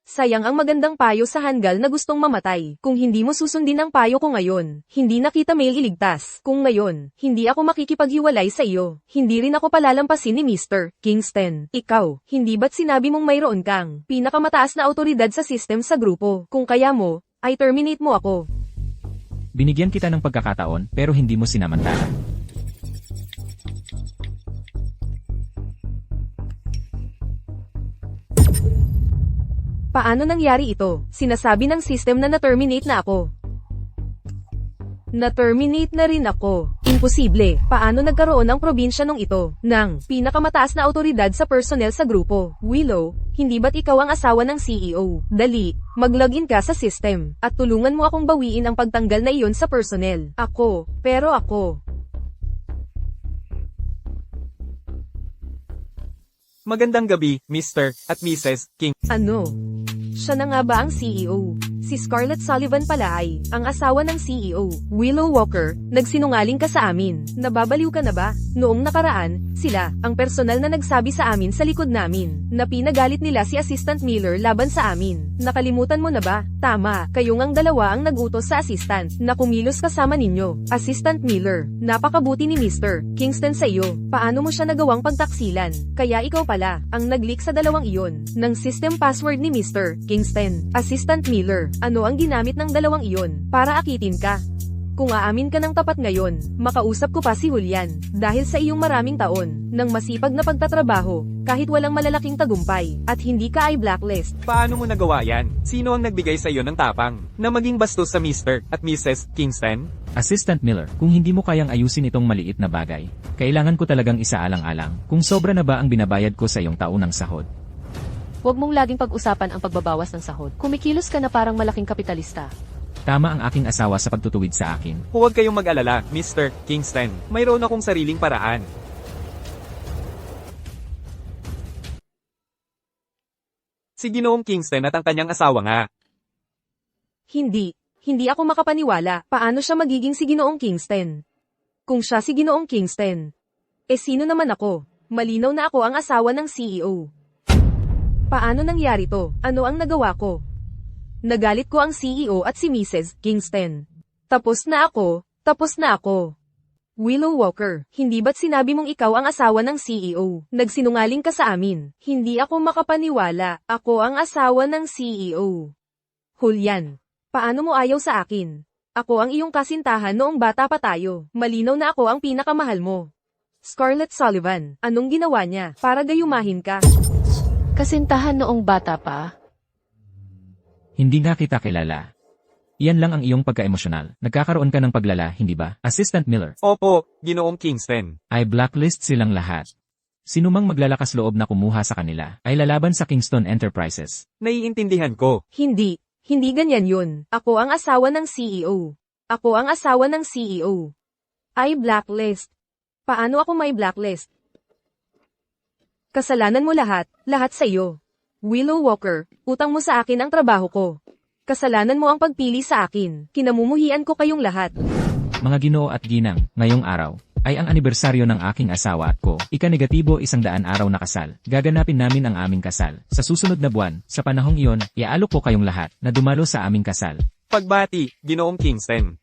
Sayang ang magandang payo sa hanggal na gustong mamatay. Kung hindi mo susundin ang payo ko ngayon, hindi na kita may iligtas. Kung ngayon, hindi ako makikipaghiwalay sa iyo, hindi rin ako palalampasin ni Mr. Kingston. Ikaw, hindi ba't sinabi mong mayroon kang pinakamataas na autoridad sa system sa grupo? Kung kaya mo, ay terminate mo ako. Binigyan kita ng pagkakataon pero hindi mo sinamantala. Paano nangyari ito? Sinasabi ng system na na-terminate na ako. Na-terminate na rin ako. Imposible. Paano nagkaroon ang probinsya nung ito ng pinakamataas na autoridad sa personnel sa grupo? Willow, hindi ba't ikaw ang asawa ng CEO? Dali, mag-login ka sa system at tulungan mo akong bawiin ang pagtanggal na iyon sa personnel. Ako. Magandang gabi, Mr. at Mrs. King. Ano? Siya na nga ba ang CEO? Si Scarlett Sullivan pala ay ang asawa ng CEO. Willow Walker, nagsinungaling ka sa amin. Nababaliw ka na ba? Noong nakaraan, sila, ang personal na nagsabi sa amin sa likod namin, na pinagalit nila si Assistant Miller laban sa amin. Nakalimutan mo na ba? Tama, kayong ang dalawa ang nagutos sa assistant, na kumilos kasama ninyo. Assistant Miller, napakabuti ni Mr. Kingston sa iyo. Paano mo siya nagawang pagtaksilan? Kaya ikaw pala, ang nag-leak sa dalawang iyon, ng system password ni Mr. Kingston. Assistant Miller, ano ang ginamit ng dalawang iyon, para akitin ka? Kung aamin ka ng tapat ngayon, makausap ko pa si Julian, dahil sa iyong maraming taon, ng masipag na pagtatrabaho, kahit walang malalaking tagumpay, at hindi ka ay blacklist. Paano mo nagawa yan? Sino ang nagbigay sa iyo ng tapang na maging bastos sa Mr. at Mrs. Kingston? Assistant Miller, kung hindi mo kayang ayusin itong maliit na bagay, kailangan ko talagang isaalang-alang kung sobra na ba ang binabayad ko sa iyong taunang sahod. Huwag mong laging pag-usapan ang pagbabawas ng sahod. Kumikilos ka na parang malaking kapitalista. Tama ang aking asawa sa pagtutuwid sa akin. Huwag kayong mag-alala, Mr. Kingston. Mayroon akong sariling paraan. Si Ginoong Kingston at ang kanyang asawa nga. Hindi ako makapaniwala, paano siya magiging si Ginoong Kingston? Kung siya si Ginoong Kingston, sino naman ako? Malinaw na ako ang asawa ng CEO. Paano nangyari to? Ano ang nagawa ko? Nagalit ko ang CEO at si Mrs. Kingston. Tapos na ako. Willow Walker, hindi ba't sinabi mong ikaw ang asawa ng CEO? Nagsinungaling ka sa amin. Hindi ako makapaniwala. Ako ang asawa ng CEO. Julian, paano mo ayaw sa akin? Ako ang iyong kasintahan noong bata pa tayo. Malinaw na ako ang pinakamahal mo. Scarlett Sullivan, anong ginawa niya para gayumahin ka? Kasintahan noong bata pa? Hindi nga kita kilala. Iyan lang ang iyong pagka-emosyonal. Nagkakaroon ka ng paglala, hindi ba? Assistant Miller. Opo, Ginoong Kingston. Ay blacklist silang lahat. Sinumang maglalakas loob na kumuha sa kanila, ay lalaban sa Kingston Enterprises. Naiintindihan ko. Hindi ganyan yun. Ako ang asawa ng CEO. Ay blacklist. Paano ako may blacklist? Kasalanan mo lahat sa iyo. Willow Walker, utang mo sa akin ang trabaho ko. Kasalanan mo ang pagpili sa akin. Kinamumuhian ko kayong lahat. Mga Ginoo at Ginang, ngayong araw, ay ang anibersaryo ng aking asawa at ko. Ika-negatibo 100 araw na kasal. Gaganapin namin ang aming kasal. Sa susunod na buwan, sa panahong iyon, iaalok ko kayong lahat na dumalo sa aming kasal. Pagbati, Ginoong Kingston.